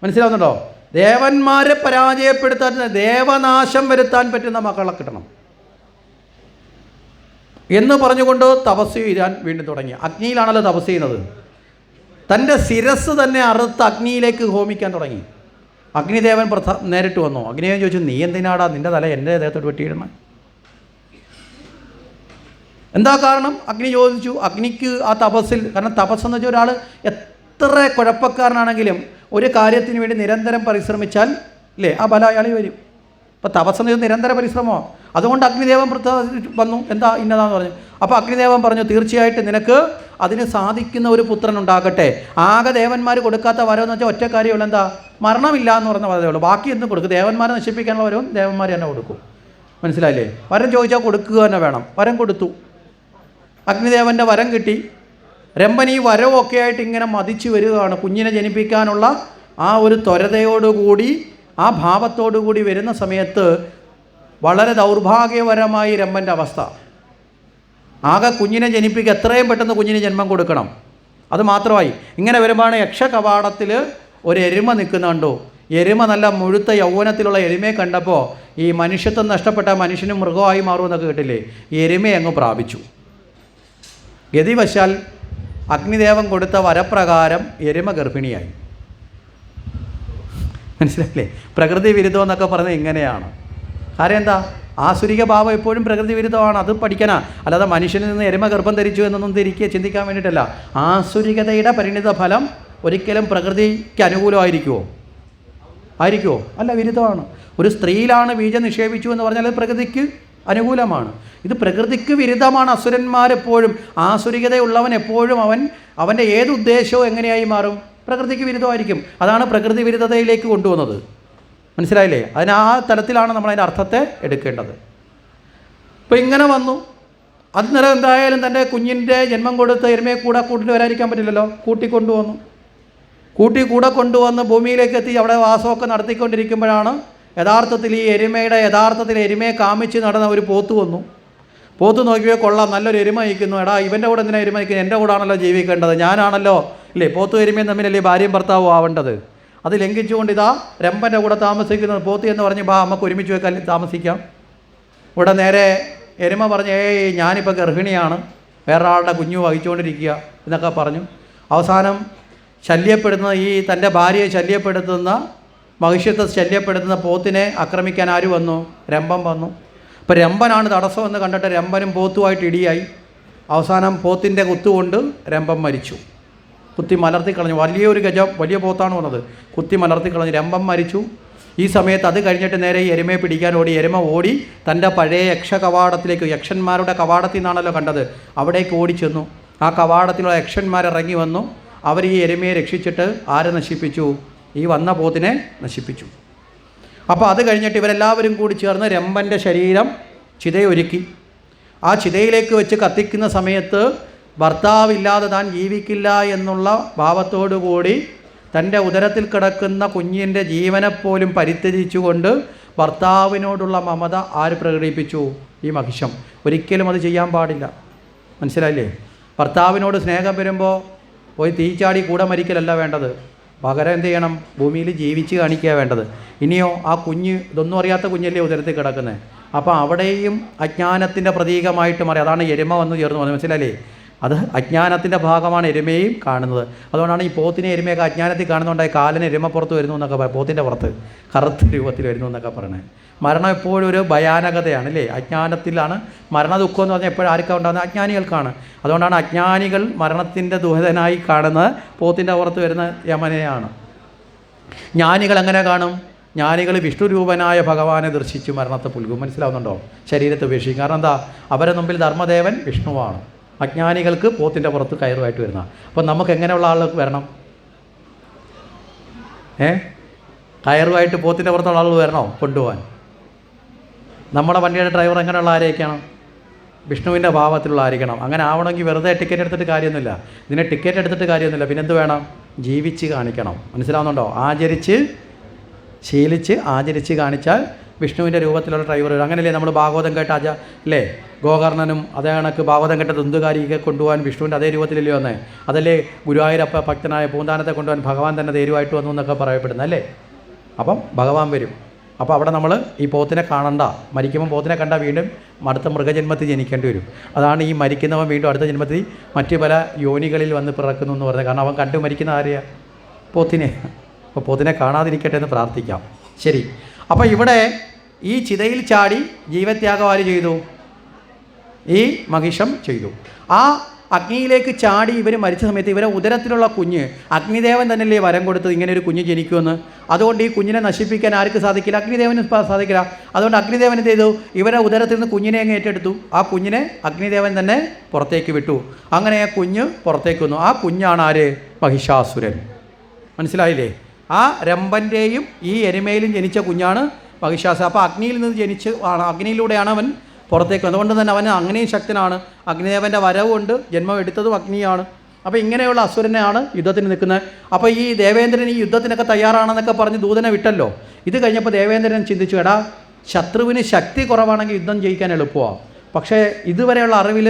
മനസ്സിലാവുന്നുണ്ടോ? ദേവന്മാരെ പരാജയപ്പെടുത്താൻ, ദേവനാശം വരുത്താൻ പറ്റുന്ന മക്കളെ കിട്ടണം എന്ന് പറഞ്ഞുകൊണ്ട് തപസ് ചെയ്യാൻ വീണ്ടും തുടങ്ങി. അഗ്നിയിലാണല്ലോ തപസ് ചെയ്യുന്നത്. തൻ്റെ ശിരസ് തന്നെ അറുത്ത് അഗ്നിയിലേക്ക് ഹോമിക്കാൻ തുടങ്ങി. അഗ്നിദേവൻ നേരിട്ട് വന്നു. അഗ്നിദേവൻ ചോദിച്ചു, നീ എന്തിനാടാ നിൻ്റെ തല എൻ്റെ ദേഹത്തോട്ട് വെട്ടിയിടണം? എന്താ കാരണം? അഗ്നി ചോദിച്ചു. അഗ്നിക്ക് ആ തപസ്സിൽ, കാരണം തപസ്സെന്ന് വെച്ചാൽ ഒരാൾ എത്ര കുഴപ്പക്കാരനാണെങ്കിലും ഒരു കാര്യത്തിന് വേണ്ടി നിരന്തരം പരിശ്രമിച്ചാൽ, അല്ലേ, ആ ബലം അയാൾ വരും. അപ്പോൾ തപസ്സെന്ന് വെച്ചാൽ നിരന്തര പരിശ്രമമോ. അതുകൊണ്ട് അഗ്നിദേവൻ വന്നു. എന്താ ഇന്നതാന്ന് പറഞ്ഞു. അപ്പോൾ അഗ്നിദേവൻ പറഞ്ഞു, തീർച്ചയായിട്ടും നിനക്ക് അതിന് സാധിക്കുന്ന ഒരു പുത്രൻ ഉണ്ടാകട്ടെ. ആകെ ദേവന്മാർ കൊടുക്കാത്ത വരമെന്ന് വെച്ചാൽ ഒറ്റ കാര്യമുള്ളൂ, എന്താ? മരണമില്ല എന്ന് പറഞ്ഞ വരതേ ഉള്ളൂ. ബാക്കി എന്തും കൊടുക്കും. ദേവന്മാരെ നശിപ്പിക്കാനുള്ള വരവും ദേവന്മാർ തന്നെ കൊടുക്കും. മനസ്സിലായില്ലേ? വരം ചോദിച്ചാൽ കൊടുക്കുക തന്നെ വേണം. വരം കൊടുത്തു. അഗ്നിദേവൻ്റെ വരം കിട്ടി. രംഭൻ ഈ വരവൊക്കെ ആയിട്ട് ഇങ്ങനെ മതിച്ചു വരികയാണ്. കുഞ്ഞിനെ ജനിപ്പിക്കാനുള്ള ആ ഒരു ത്വരതയോടുകൂടി, ആ ഭാവത്തോടുകൂടി വരുന്ന സമയത്ത് വളരെ ദൗർഭാഗ്യപരമായി രംഭൻ്റെ അവസ്ഥ. ആകെ കുഞ്ഞിനെ ജനിപ്പിക്കുക, എത്രയും പെട്ടെന്ന് കുഞ്ഞിന് ജന്മം കൊടുക്കണം. അത് മാത്രമായി ഇങ്ങനെ വരുമ്പോഴാണ് യക്ഷകവാടത്തിൽ ഒരു എരുമ നിൽക്കുന്നുണ്ടോ. എരുമ നല്ല മുഴുത്ത യൗവനത്തിലുള്ള എരുമയെ കണ്ടപ്പോൾ ഈ മനുഷ്യത്വം നഷ്ടപ്പെട്ട മനുഷ്യനും മൃഗമായി മാറുമെന്നൊക്കെ കേട്ടില്ലേ, എരുമയെ അങ്ങ് പ്രാപിച്ചു. ഗതിവശാൽ അഗ്നിദേവൻ കൊടുത്ത വരപ്രകാരം എരുമ ഗർഭിണിയായി. മനസ്സിലായില്ലേ? പ്രകൃതി വിരുദ്ധം എന്നൊക്കെ പറഞ്ഞത് ഇങ്ങനെയാണ്. കാര്യം എന്താ? ആസുരിക ഭാവം എപ്പോഴും പ്രകൃതി വിരുദ്ധമാണ്. അത് പഠിക്കാനാ, അല്ലാതെ മനുഷ്യനിൽ നിന്ന് എരുമ ഗർഭം ധരിച്ചു എന്നൊന്നും ചിന്തിക്കാൻ വേണ്ടിയിട്ടല്ല. ആസുരികതയുടെ പരിണിത ഫലം ഒരിക്കലും പ്രകൃതിക്ക് അനുകൂലമായിരിക്കുമോ? ആയിരിക്കുമോ? അല്ല, വിരുദ്ധമാണ്. ഒരു സ്ത്രീയിലാണ് ബീജം നിക്ഷേപിച്ചു എന്ന് പറഞ്ഞാൽ അത് പ്രകൃതിക്ക് അനുകൂലമാണ്. ഇത് പ്രകൃതിക്ക് വിരുദ്ധമാണ്. അസുരന്മാരെപ്പോഴും, ആസുരികതയുള്ളവൻ എപ്പോഴും അവൻ്റെ ഏത് ഉദ്ദേശവും എങ്ങനെയായി മാറും? പ്രകൃതിക്ക് വിരുദ്ധമായിരിക്കും. അതാണ് പ്രകൃതി വിരുദ്ധതയിലേക്ക് കൊണ്ടുവന്നത്. മനസ്സിലായില്ലേ? ആ തലത്തിലാണ് നമ്മളതിൻ്റെ അർത്ഥത്തെ എടുക്കേണ്ടത്. ഇപ്പോൾ ഇങ്ങനെ വന്നു. അന്നേരം എന്തായാലും തൻ്റെ കുഞ്ഞിൻ്റെ ജന്മം കൊടുത്ത് എരുമയെ കൂട്ടിട്ട് വരാതിരിക്കാൻ പറ്റില്ലല്ലോ. കൂടെ കൊണ്ടുവന്ന് ഭൂമിയിലേക്ക് എത്തി അവിടെ വാസമൊക്കെ നടത്തിക്കൊണ്ടിരിക്കുമ്പോഴാണ് യഥാർത്ഥത്തിൽ എരുമയെ കാമിച്ച് നടന്ന ഒരു പോത്ത് വന്നു. പോത്ത് നോക്കിയപ്പോൾ കൊള്ളാം, നല്ലൊരു എരുമ നയിക്കുന്നു. എടാ, ഇവൻ്റെ കൂടെ എന്തിനാ എരുമ നയിക്കുന്നത്? എൻ്റെ കൂടെ ആണല്ലോ ജീവിക്കേണ്ടത്, ഞാനാണല്ലോ ഇല്ലേ പോത്തും എരുമയും തമ്മിലല്ലേ ഭാര്യയും ഭർത്താവും ആവേണ്ടത്. അത് ലംഘിച്ചുകൊണ്ട് ഇതാ രമ്പൻ്റെ കൂടെ താമസിക്കുന്നത്. പോത്ത് എന്ന് പറഞ്ഞ് നമുക്ക് ഒരുമിച്ച് വെക്കാൻ താമസിക്കാം. ഇവിടെ നേരെ എരുമ പറഞ്ഞ് ഞാനിപ്പോൾ ഗർഭിണിയാണ്, വേറൊരാളുടെ കുഞ്ഞു വഹിച്ചുകൊണ്ടിരിക്കുക എന്നൊക്കെ പറഞ്ഞു. അവസാനം ശല്യപ്പെടുത്തുന്ന തൻ്റെ ഭാര്യയെ ശല്യപ്പെടുത്തുന്ന, മഹിഷ്യത്തെ ശല്യപ്പെടുത്തുന്ന പോത്തിനെ ആക്രമിക്കാൻ ആര് വന്നു? രമ്പൻ വന്നു. അപ്പോൾ രമ്പനാണ് തടസ്സമെന്ന് കണ്ടിട്ട് രമ്പനും പോത്തുമായിട്ട് ഇടിയായി. അവസാനം പോത്തിൻ്റെ കുത്തുകൊണ്ട് രമ്പൻ മരിച്ചു. കുത്തി മലർത്തിക്കളഞ്ഞു. വലിയ പോത്താണ് വന്നത്. കുത്തി മലർത്തിക്കളഞ്ഞു. രമ്പൻ മരിച്ചു. ഈ സമയത്ത് അത് കഴിഞ്ഞിട്ട് നേരെ ഈ എരുമയെ പിടിക്കാൻ ഓടി. എരുമ ഓടി തൻ്റെ പഴയ യക്ഷകവാടത്തിലേക്ക്, യക്ഷന്മാരുടെ കവാടത്തിൽ നിന്നാണല്ലോ കണ്ടത്, അവിടേക്ക് ഓടിച്ചെന്നു. ആ കവാടത്തിലുള്ള യക്ഷന്മാരിറങ്ങി വന്നു. അവർ ഈ എരുമയെ രക്ഷിച്ചിട്ട് ആരെ നശിപ്പിച്ചു? ഈ വന്ന പോത്തിനെ നശിപ്പിച്ചു. അപ്പോൾ അത് കഴിഞ്ഞിട്ട് ഇവരെല്ലാവരും കൂടി ചേർന്ന് രമ്പൻ്റെ ശരീരം ചിതയൊരുക്കി. ആ ചിതയിലേക്ക് വെച്ച് കത്തിക്കുന്ന സമയത്ത് ഭർത്താവില്ലാതെ താൻ ജീവിക്കില്ല എന്നുള്ള ഭാവത്തോടു കൂടി തൻ്റെ ഉദരത്തിൽ കിടക്കുന്ന കുഞ്ഞിൻ്റെ ജീവനെപ്പോലും പരിത്യജിച്ചുകൊണ്ട് ഭർത്താവിനോടുള്ള മമത ആര് പ്രകടിപ്പിച്ചു? ഈ മഹിഷം. ഒരിക്കലും അത് ചെയ്യാൻ പാടില്ല. മനസ്സിലായില്ലേ? ഭർത്താവിനോട് സ്നേഹം വരുമ്പോൾ പോയി തീച്ചാടി കൂടെ മരിക്കലല്ല വേണ്ടത്. പകരം എന്ത് ചെയ്യണം? ഭൂമിയിൽ ജീവിച്ച് കാണിക്കുക വേണ്ടത്. ഇനിയോ ആ കുഞ്ഞ്, ഇതൊന്നും അറിയാത്ത കുഞ്ഞല്ലേ ഉദരത്തിൽ കിടക്കുന്നത്. അപ്പോൾ അവിടെയും അജ്ഞാനത്തിൻ്റെ പ്രതീകമായിട്ട് മാറി. അതാണ് എരുമ വന്ന് ചേർന്ന് വന്നത്. മനസ്സിലല്ലേ? അത് അജ്ഞാനത്തിൻ്റെ ഭാഗമാണ് എരുമയും കാണുന്നത്. അതുകൊണ്ടാണ് ഈ പോത്തിനെ എരുമയൊക്കെ അജ്ഞാനത്തിൽ കാണുന്നുണ്ടായി കാലിന് എരുമപ്പുറത്ത് വരുന്നു എന്നൊക്കെ പറയും. പോത്തിൻ്റെ പുറത്ത് കറുത്ത രൂപത്തിൽ വരുന്നു എന്നൊക്കെ പറയണേ. മരണം എപ്പോഴും ഒരു ഭയാനകതയാണ് അല്ലേ? അജ്ഞാനത്തിലാണ് മരണദുഃഖം എന്ന് പറഞ്ഞാൽ എപ്പോഴും ആർക്കാണ് ഉണ്ടാകുന്നത്? അജ്ഞാനികൾക്കാണ്. അതുകൊണ്ടാണ് അജ്ഞാനികൾ മരണത്തിൻ്റെ ദുഹിതനായി കാണുന്നത് പോത്തിൻ്റെ പുറത്ത് വരുന്ന യമനെയാണ്. ജ്ഞാനികൾ എങ്ങനെ കാണും? ജ്ഞാനികൾ വിഷ്ണുരൂപനായ ഭഗവാനെ ദർശിച്ചു മരണത്തെ പുൽകും. മനസ്സിലാവുന്നുണ്ടോ? ശരീരത്തെ ഉപേക്ഷിക്കും. കാരണം എന്താ? അവരെ മുമ്പിൽ ധർമ്മദേവൻ വിഷ്ണുവാണ്. അജ്ഞാനികൾക്ക് പോത്തിൻ്റെ പുറത്ത് കയറുമായിട്ട് വരുന്ന. അപ്പോൾ നമുക്ക് എങ്ങനെയുള്ള ആളുകൾക്ക് വരണം? കയറുമായിട്ട് പോത്തിൻ്റെ പുറത്തുള്ള ആളുകൾ വരണോ കൊണ്ടുപോകാൻ? നമ്മുടെ വണ്ടിയുടെ ഡ്രൈവർ എങ്ങനെയുള്ള ആരെയൊക്കെയാണ്? വിഷ്ണുവിൻ്റെ ഭാവത്തിലുള്ള ആയിരിക്കണം. അങ്ങനെ ആവണമെങ്കിൽ വെറുതെ ടിക്കറ്റ് എടുത്തിട്ട് കാര്യമൊന്നുമില്ല. ഇതിനെ ടിക്കറ്റ് എടുത്തിട്ട് കാര്യമൊന്നുമില്ല. പിന്നെന്ത് വേണം? ജീവിച്ച് കാണിക്കണം. മനസ്സിലാവുന്നുണ്ടോ? ശീലിച്ച് ആചരിച്ച് കാണിച്ചാൽ വിഷ്ണുവിൻ്റെ രൂപത്തിലുള്ള ഡ്രൈവർ. അങ്ങനെയല്ലേ നമ്മൾ ഭാഗവതം കേട്ട അല്ലേ? ഗോകർണനും അതേ കണക്ക് ഭാഗവതം കേട്ട ദുന്തുകാരിയൊക്കെ കൊണ്ടുപോകാൻ വിഷ്ണുവിൻ്റെ അതേ രൂപത്തിലല്ലേ വന്നേ? അതല്ലേ ഗുരുവായൂരപ്പ ഭക്തനായ പൂന്താനത്തെ കൊണ്ടുപോകാൻ ഭഗവാൻ തന്നെ തേരുമായിട്ട് വന്നു എന്നൊക്കെ പറയപ്പെടുന്നത് അല്ലേ? അപ്പം ഭഗവാൻ വരും. അപ്പോൾ അവിടെ നമ്മൾ ഈ പോത്തിനെ കാണണ്ട. മരിക്കുമ്പോൾ പോത്തിനെ കണ്ടാൽ വീണ്ടും അടുത്ത മൃഗജന്മത്തിൽ ജനിക്കേണ്ടി വരും. അതാണ് ഈ മരിക്കുന്നവൻ വീണ്ടും അടുത്ത ജന്മത്തിൽ മറ്റു പല യോനികളിൽ വന്ന് പിറക്കുന്നു എന്ന് പറഞ്ഞത്. കാരണം അവൻ കണ്ടു മരിക്കുന്ന ആരെയാ? പോത്തിനെ. അപ്പോൾ പോത്തിനെ കാണാതിരിക്കട്ടെ എന്ന് പ്രാർത്ഥിക്കാം. ശരി. അപ്പോൾ ഇവിടെ ഈ ചിതയിൽ ചാടി ജീവത്യാഗം ആര് ചെയ്തു? ഈ മഹിഷം ചെയ്തു. ആ അഗ്നിയിലേക്ക് ചാടി ഇവർ മരിച്ച സമയത്ത് ഇവരെ ഉദരത്തിലുള്ള കുഞ്ഞ്, അഗ്നിദേവൻ തന്നെയല്ലേ വരം കൊടുത്തത് ഇങ്ങനെ ഒരു കുഞ്ഞ് ജനിക്കുമെന്ന്. അതുകൊണ്ട് ഈ കുഞ്ഞിനെ നശിപ്പിക്കാൻ ആർക്ക് സാധിക്കില്ല? അഗ്നിദേവന് സാധിക്കില്ല. അതുകൊണ്ട് അഗ്നിദേവൻ എന്ത് ചെയ്തു? ഇവരെ ഉദരത്തിൽ നിന്ന് കുഞ്ഞിനെ അങ്ങ് ഏറ്റെടുത്തു. ആ കുഞ്ഞിനെ അഗ്നിദേവൻ തന്നെ പുറത്തേക്ക് വിട്ടു. അങ്ങനെ ആ കുഞ്ഞ് പുറത്തേക്ക് വന്നു. ആ കുഞ്ഞാണ് ആര്? മഹിഷാസുരൻ. മനസ്സിലായില്ലേ? ആ രമ്പൻ്റെയും ഈ എരുമയിലും ജനിച്ച കുഞ്ഞാണ് മഹിഷാസുരൻ. അപ്പോൾ അഗ്നിയിൽ നിന്ന് അഗ്നിയിലൂടെയാണ് അവൻ പുറത്തേക്ക്. അതുകൊണ്ട് തന്നെ അവൻ അങ്ങനെയും ശക്തനാണ്. അഗ്നിദേവൻ്റെ വരവുകൊണ്ട് ജന്മം എടുത്തതും അഗ്നിയാണ്. അപ്പോൾ ഇങ്ങനെയുള്ള അസുരനെയാണ് യുദ്ധത്തിന് നിൽക്കുന്നത്. അപ്പോൾ ഈ ദേവേന്ദ്രൻ ഈ യുദ്ധത്തിനൊക്കെ തയ്യാറാണെന്നൊക്കെ പറഞ്ഞ് ദൂതനെ വിട്ടല്ലോ. ഇത് കഴിഞ്ഞപ്പോൾ ദേവേന്ദ്രൻ ചിന്തിച്ചു, എടാ ശത്രുവിന് ശക്തി കുറവാണെങ്കിൽ യുദ്ധം ജയിക്കാൻ എളുപ്പമാണ്. പക്ഷേ ഇതുവരെയുള്ള അറിവിൽ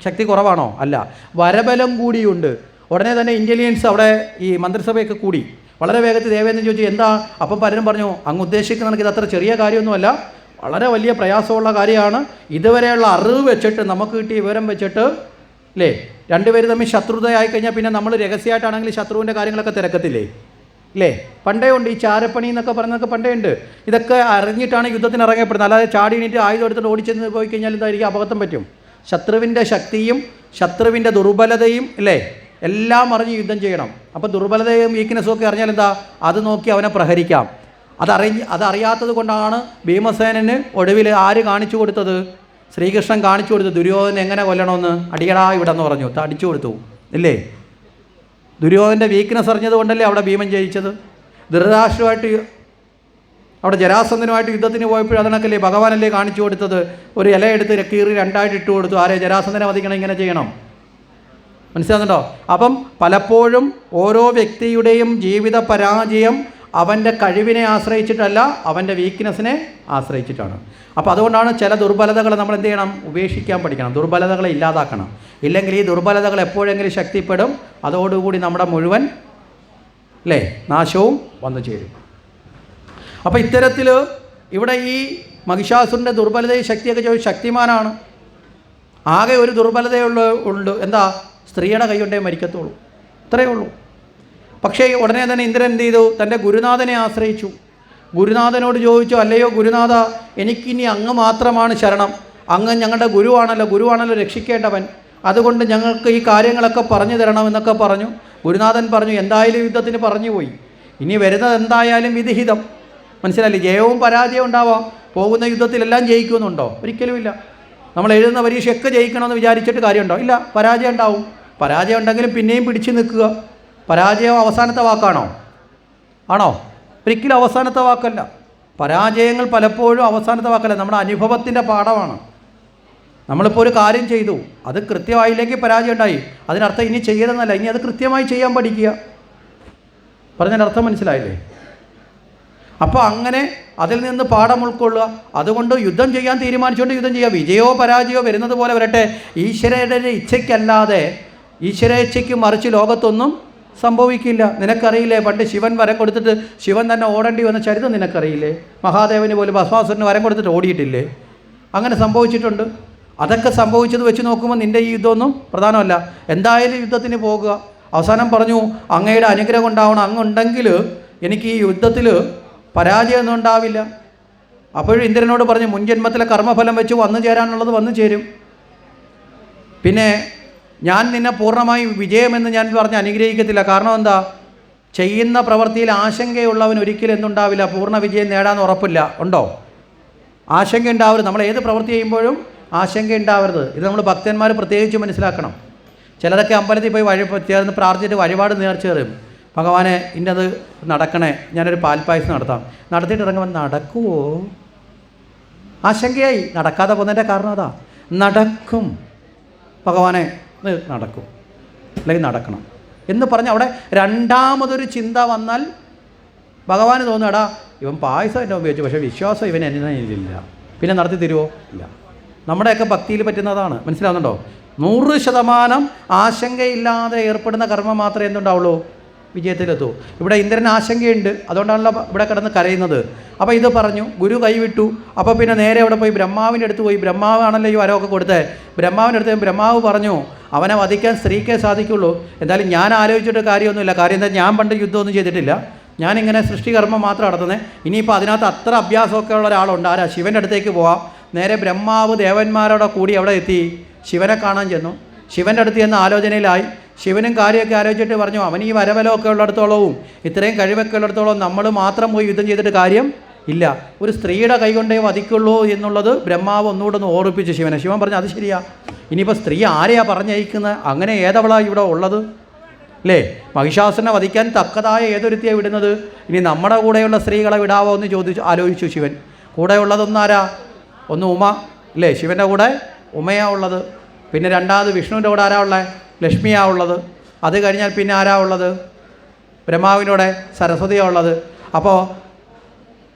ശക്തി കുറവാണോ? അല്ല, വരബലം കൂടിയുണ്ട്. ഉടനെ തന്നെ ഇൻ്റലിജൻസ് അവിടെ ഈ മന്ത്രിസഭയൊക്കെ കൂടി. വളരെ വേഗത്തിൽ ദേവേന്ദ്രൻ ചോദിച്ചു എന്താ? അപ്പം പലരും പറഞ്ഞു അങ്ങ് ഉദ്ദേശിക്കുന്ന ഇത് അത്ര ചെറിയ കാര്യമൊന്നുമല്ല, വളരെ വലിയ പ്രയാസമുള്ള കാര്യമാണ്. ഇതുവരെയുള്ള അറിവ് വെച്ചിട്ട്, നമുക്ക് കിട്ടിയ വിവരം വെച്ചിട്ട് അല്ലേ, രണ്ടുപേരും തമ്മിൽ ശത്രുതയായി കഴിഞ്ഞാൽ പിന്നെ നമ്മൾ രഹസ്യമായിട്ടാണെങ്കിൽ ശത്രുവിൻ്റെ കാര്യങ്ങളൊക്കെ തിരക്കത്തില്ലേ അല്ലേ? പണ്ടേ ഉണ്ട് ഈ ചാരപ്പണി എന്നൊക്കെ പറഞ്ഞതൊക്കെ പണ്ടേ ഉണ്ട്. ഇതൊക്കെ അറിഞ്ഞിട്ടാണ് യുദ്ധത്തിന് ഇറങ്ങപ്പെടുന്നത്. അല്ലാതെ ചാടി എണീറ്റ് ആയുധം എടുത്തിട്ട് ഓടിച്ചെന്ന് പോയി കഴിഞ്ഞാൽ എന്തായിരിക്കും? അപകടം പറ്റും. ശത്രുവിൻ്റെ ശക്തിയും ശത്രുവിൻ്റെ ദുർബലതയും അല്ലേ എല്ലാം അറിഞ്ഞ് യുദ്ധം ചെയ്യണം. അപ്പോൾ ദുർബലതയും വീക്ക്നെസ്സും ഒക്കെ അറിഞ്ഞാൽ എന്താ? അത് നോക്കി അവനെ പ്രഹരിക്കാം. അതറിയാത്തത് കൊണ്ടാണ് ഭീമസേനന് ഒടുവിൽ ആര് കാണിച്ചു കൊടുത്തത്? ശ്രീകൃഷ്ണൻ കാണിച്ചു കൊടുത്തു. ദുര്യോധന എങ്ങനെ കൊല്ലണമെന്ന് അടിയടാ ഇവിടെ എന്ന് പറഞ്ഞു, അടിച്ചു കൊടുത്തു ഇല്ലേ? ദുര്യോധൻ്റെ വീക്ക്നെസ് അറിഞ്ഞത് കൊണ്ടല്ലേ അവിടെ ഭീമൻ ജയിച്ചത്. ധൃതരാഷ്ട്രമായിട്ട് അവിടെ ജരാസന്ധനുമായിട്ട് യുദ്ധത്തിന് പോയപ്പോഴും അതിനൊക്കെയല്ലേ ഭഗവാനല്ലേ കാണിച്ചു കൊടുത്തത്? ഒരു ഇല എടുത്ത് കീറി രണ്ടായിട്ട് ഇട്ട് കൊടുത്തു. ആരെ? ജരാസന്ധനെ വധിക്കണം, ഇങ്ങനെ ചെയ്യണം. മനസ്സിലാകുന്നുണ്ടോ? അപ്പം പലപ്പോഴും ഓരോ വ്യക്തിയുടെയും ജീവിത പരാജയം അവൻ്റെ കഴിവിനെ ആശ്രയിച്ചിട്ടല്ല, അവൻ്റെ വീക്ക്നെസ്സിനെ ആശ്രയിച്ചിട്ടാണ്. അപ്പോൾ അതുകൊണ്ടാണ് ചില ദുർബലതകളെ നമ്മൾ എന്ത് ചെയ്യണം? ഉപേക്ഷിക്കാൻ പഠിക്കണം. ദുർബലതകളെ ഇല്ലാതാക്കണം. ഇല്ലെങ്കിൽ ഈ ദുർബലതകൾ എപ്പോഴെങ്കിലും ശക്തിപ്പെടും. അതോടുകൂടി നമ്മുടെ മുഴുവൻ അല്ലേ നാശവും വന്നു ചേരും. അപ്പോൾ ഇത്തരത്തിൽ ഇവിടെ ഈ മഹിഷാസുരൻ്റെ ദുർബലതയും ശക്തിയൊക്കെ ചോദിച്ചു ശക്തിമാനാണ്. ആകെ ഒരു ദുർബലതയുള്ളൂ, എന്താ? സ്ത്രീയുടെ കൈകൊണ്ടേ മരിക്കത്തുള്ളൂ, ഇത്രയേ ഉള്ളൂ. പക്ഷേ ഉടനെ തന്നെ ഇന്ദ്രൻ എന്ത് ചെയ്തു? തൻ്റെ ഗുരുനാഥനെ ആശ്രയിച്ചു. ഗുരുനാഥനോട് ചോദിച്ചു, അല്ലയോ ഗുരുനാഥ, എനിക്കിനി അങ്ങ് മാത്രമാണ് ശരണം. അങ്ങ് ഞങ്ങളുടെ ഗുരുവാണല്ലോ രക്ഷിക്കേണ്ടവൻ. അതുകൊണ്ട് ഞങ്ങൾക്ക് ഈ കാര്യങ്ങളൊക്കെ പറഞ്ഞു തരണമെന്നൊക്കെ പറഞ്ഞു. ഗുരുനാഥൻ പറഞ്ഞു, എന്തായാലും യുദ്ധത്തിന് പറഞ്ഞു പോയി, ഇനി വരുന്നത് എന്തായാലും വിധിഹിതം. മനസ്സിലായില്ലേ? ജയവും പരാജയവും ഉണ്ടാവാം. പോകുന്ന യുദ്ധത്തിലെല്ലാം ജയിക്കുമെന്നുണ്ടോ? ഒരിക്കലുമില്ല. നമ്മൾ എഴുതുന്ന പരീക്ഷയൊക്കെ ജയിക്കണമെന്ന് വിചാരിച്ചിട്ട് കാര്യമുണ്ടോ? ഇല്ല, പരാജയം ഉണ്ടാവും. പരാജയം ഉണ്ടെങ്കിലും പിന്നെയും പിടിച്ചു നിൽക്കുക. പരാജയം അവസാനത്തെ വാക്കാണോ? ആണോ? ഒരിക്കലും അവസാനത്തെ വാക്കല്ല. പരാജയങ്ങൾ പലപ്പോഴും അവസാനത്തെ വാക്കല്ല, നമ്മുടെ അനുഭവത്തിൻ്റെ പാഠമാണ്. നമ്മളിപ്പോൾ ഒരു കാര്യം ചെയ്തു, അത് കൃത്യമായില്ലെങ്കിൽ പരാജയം ഉണ്ടായി. അതിനർത്ഥം ഇനി ചെയ്യണമെന്നല്ല, ഇനി അത് കൃത്യമായി ചെയ്യാൻ പഠിക്കുക. പറഞ്ഞതിൻ്റെ അർത്ഥം മനസ്സിലായില്ലേ? അപ്പോൾ അങ്ങനെ അതിൽ നിന്ന് പാഠം ഉൾക്കൊള്ളുക. അതുകൊണ്ട് യുദ്ധം ചെയ്യാൻ തീരുമാനിച്ചുകൊണ്ട് യുദ്ധം ചെയ്യുക. വിജയമോ പരാജയമോ വരുന്നത് പോലെ വരട്ടെ. ഈശ്വരയുടെ ഇച്ഛയ്ക്കല്ലാതെ, ഈശ്വരേച്ഛയ്ക്ക് മറിച്ച് ലോകത്തൊന്നും സംഭവിക്കില്ല. നിനക്കറിയില്ലേ, പണ്ട് ശിവൻ വരം കൊടുത്തിട്ട് ശിവൻ തന്നെ ഓടേണ്ടി വന്ന ചരിത്രം നിനക്കറിയില്ലേ? മഹാദേവന് പോലും ഭസ്മാസുരന് വരം കൊടുത്തിട്ട് ഓടിയിട്ടില്ലേ? അങ്ങനെ സംഭവിച്ചിട്ടുണ്ട്. അതൊക്കെ സംഭവിച്ചത് വെച്ച് നോക്കുമ്പോൾ നിൻ്റെ ഈ യുദ്ധമൊന്നും പ്രധാനമല്ല. എന്തായാലും യുദ്ധത്തിന് പോകുക. അവസാനം പറഞ്ഞു, അങ്ങയുടെ അനുഗ്രഹം ഉണ്ടാവണം, അങ്ങുണ്ടെങ്കിൽ എനിക്ക് ഈ യുദ്ധത്തിൽ പരാജയമൊന്നും ഉണ്ടാവില്ല. അപ്പോഴും ഇന്ദ്രനോട് പറഞ്ഞു, മുൻജന്മത്തിലെ കർമ്മഫലം വെച്ച് വന്നു ചേരാനുള്ളത് വന്നു ചേരും. പിന്നെ ഞാൻ നിന്നെ പൂർണ്ണമായി വിജയമെന്ന് ഞാൻ പറഞ്ഞ് അനുഗ്രഹിക്കത്തില്ല. കാരണം എന്താ? ചെയ്യുന്ന പ്രവൃത്തിയിൽ ആശങ്കയുള്ളവൻ ഒരിക്കലും എന്തുണ്ടാവില്ല? പൂർണ്ണ വിജയം നേടാൻ ഉറപ്പില്ല. ഉണ്ടോ? ആശങ്ക ഉണ്ടാവരുത്. നമ്മൾ ഏത് പ്രവൃത്തി ചെയ്യുമ്പോഴും ആശങ്ക ഉണ്ടാവരുത്. ഇത് നമ്മൾ ഭക്തന്മാർ പ്രത്യേകിച്ച് മനസ്സിലാക്കണം. ചിലരൊക്കെ അമ്പലത്തിൽ പോയി ചേർന്ന് പ്രാർത്ഥിച്ചിട്ട് വഴിപാട് നേർച്ചേറും. ഭഗവാനെ ഇന്നത് നടക്കണേ, ഞാനൊരു പാൽപ്പായസം നടത്താം. നടത്തിയിട്ട് ഇറങ്ങുമ്പോൾ നടക്കുമോ? ആശങ്കയായി. നടക്കാതെ പോകുന്നതിൻ്റെ കാരണം അതാ. നടക്കും ഭഗവാനെ, നടക്കും, അല്ലെങ്കിൽ നടക്കണം എന്ന് പറഞ്ഞ് അവിടെ രണ്ടാമതൊരു ചിന്ത വന്നാൽ ഭഗവാന് തോന്നും, എടാ ഇവൻ പായസം എന്നെ ഉപയോഗിച്ചു, പക്ഷേ വിശ്വാസം ഇവൻ എന്നില്ല, പിന്നെ നടത്തി തരുമോ? ഇല്ല. നമ്മുടെയൊക്കെ ഭക്തിയിൽ പറ്റുന്നതാണ്. മനസ്സിലാവുന്നുണ്ടോ? 100% ആശങ്കയില്ലാതെ ഏർപ്പെടുന്ന കർമ്മം മാത്രമേ എന്തുണ്ടാവുള്ളൂ? വിജയത്തിലെത്തൂ. ഇവിടെ ഇന്ദ്രന് ആശങ്കയുണ്ട്, അതുകൊണ്ടാണല്ലോ ഇവിടെ കിടന്ന് കരയുന്നത്. അപ്പോൾ ഇത് പറഞ്ഞു, ഗുരു കൈവിട്ടു. അപ്പോൾ പിന്നെ നേരെ അവിടെ പോയി ബ്രഹ്മാവിൻ്റെ അടുത്ത് പോയി. ബ്രഹ്മാവാണല്ലോ ഈ വരമൊക്കെ കൊടുത്തത്. ബ്രഹ്മാവിൻ്റെ അടുത്ത് ബ്രഹ്മാവ് പറഞ്ഞു, അവനെ വധിക്കാൻ സ്ത്രീക്കേ സാധിക്കുള്ളൂ. എന്തായാലും ഞാൻ ആലോചിച്ചിട്ട് കാര്യമൊന്നുമില്ല. കാര്യം എന്താ? ഞാൻ പണ്ട് യുദ്ധമൊന്നും ചെയ്തിട്ടില്ല, ഞാനിങ്ങനെ സൃഷ്ടികർമ്മം മാത്രം നടത്തുന്നത്. ഇനിയിപ്പോൾ അതിനകത്ത് അത്ര അഭ്യാസമൊക്കെ ഉള്ള ഒരാളുണ്ട്. ആരാ? ശിവൻ്റെ അടുത്തേക്ക് പോവാം. നേരെ ബ്രഹ്മാവ് ദേവന്മാരോടെ കൂടി അവിടെ എത്തി. ശിവനെ കാണാൻ ചെന്നു. ശിവൻ്റെ അടുത്ത് ചെന്ന് ആലോചനയിലായി. ശിവനും കാര്യമൊക്കെ ആലോചിച്ചിട്ട് പറഞ്ഞു, അവൻ ഈ വരബലമൊക്കെ ഉള്ളിടത്തോളവും ഇത്രയും കഴിവൊക്കെ ഉള്ളിടത്തോളം നമ്മൾ മാത്രം പോയി യുദ്ധം ചെയ്തിട്ട് കാര്യം ഇല്ല, ഒരു സ്ത്രീയുടെ കൈകൊണ്ടേ വധിക്കുള്ളൂ എന്നുള്ളത് ബ്രഹ്മാവ് ഒന്നുകൂടെ ഒന്ന് ഓർപ്പിച്ചു ശിവനെ. ശിവൻ പറഞ്ഞു, അത് ശരിയാ, ഇനിയിപ്പോൾ സ്ത്രീ ആരെയാണ് പറഞ്ഞയക്കുന്നത്? അങ്ങനെ ഏതവളാണ് ഇവിടെ ഉള്ളത് അല്ലേ? മഹിഷാസുരനെ വധിക്കാൻ തക്കതായ ഏതൊരുത്തിയാണ് വിടുന്നത്? ഇനി നമ്മുടെ കൂടെയുള്ള സ്ത്രീകളെ വിടാവോ എന്ന് ആലോചിച്ചു ശിവൻ. കൂടെയുള്ളതൊന്നാരാ? ഒന്ന് ഉമ അല്ലേ? ശിവൻ്റെ കൂടെ ഉമയാണ് ഉള്ളത്. പിന്നെ രണ്ടാമത് വിഷ്ണുവിൻ്റെ കൂടെ ആരാ ഉള്ളത്? ലക്ഷ്മിയാണ് ഉള്ളത്. അത് കഴിഞ്ഞാൽ പിന്നെ ആരാ ഉള്ളത്? ബ്രഹ്മാവിനോടെ സരസ്വതിയാണ് ഉള്ളത്. അപ്പോൾ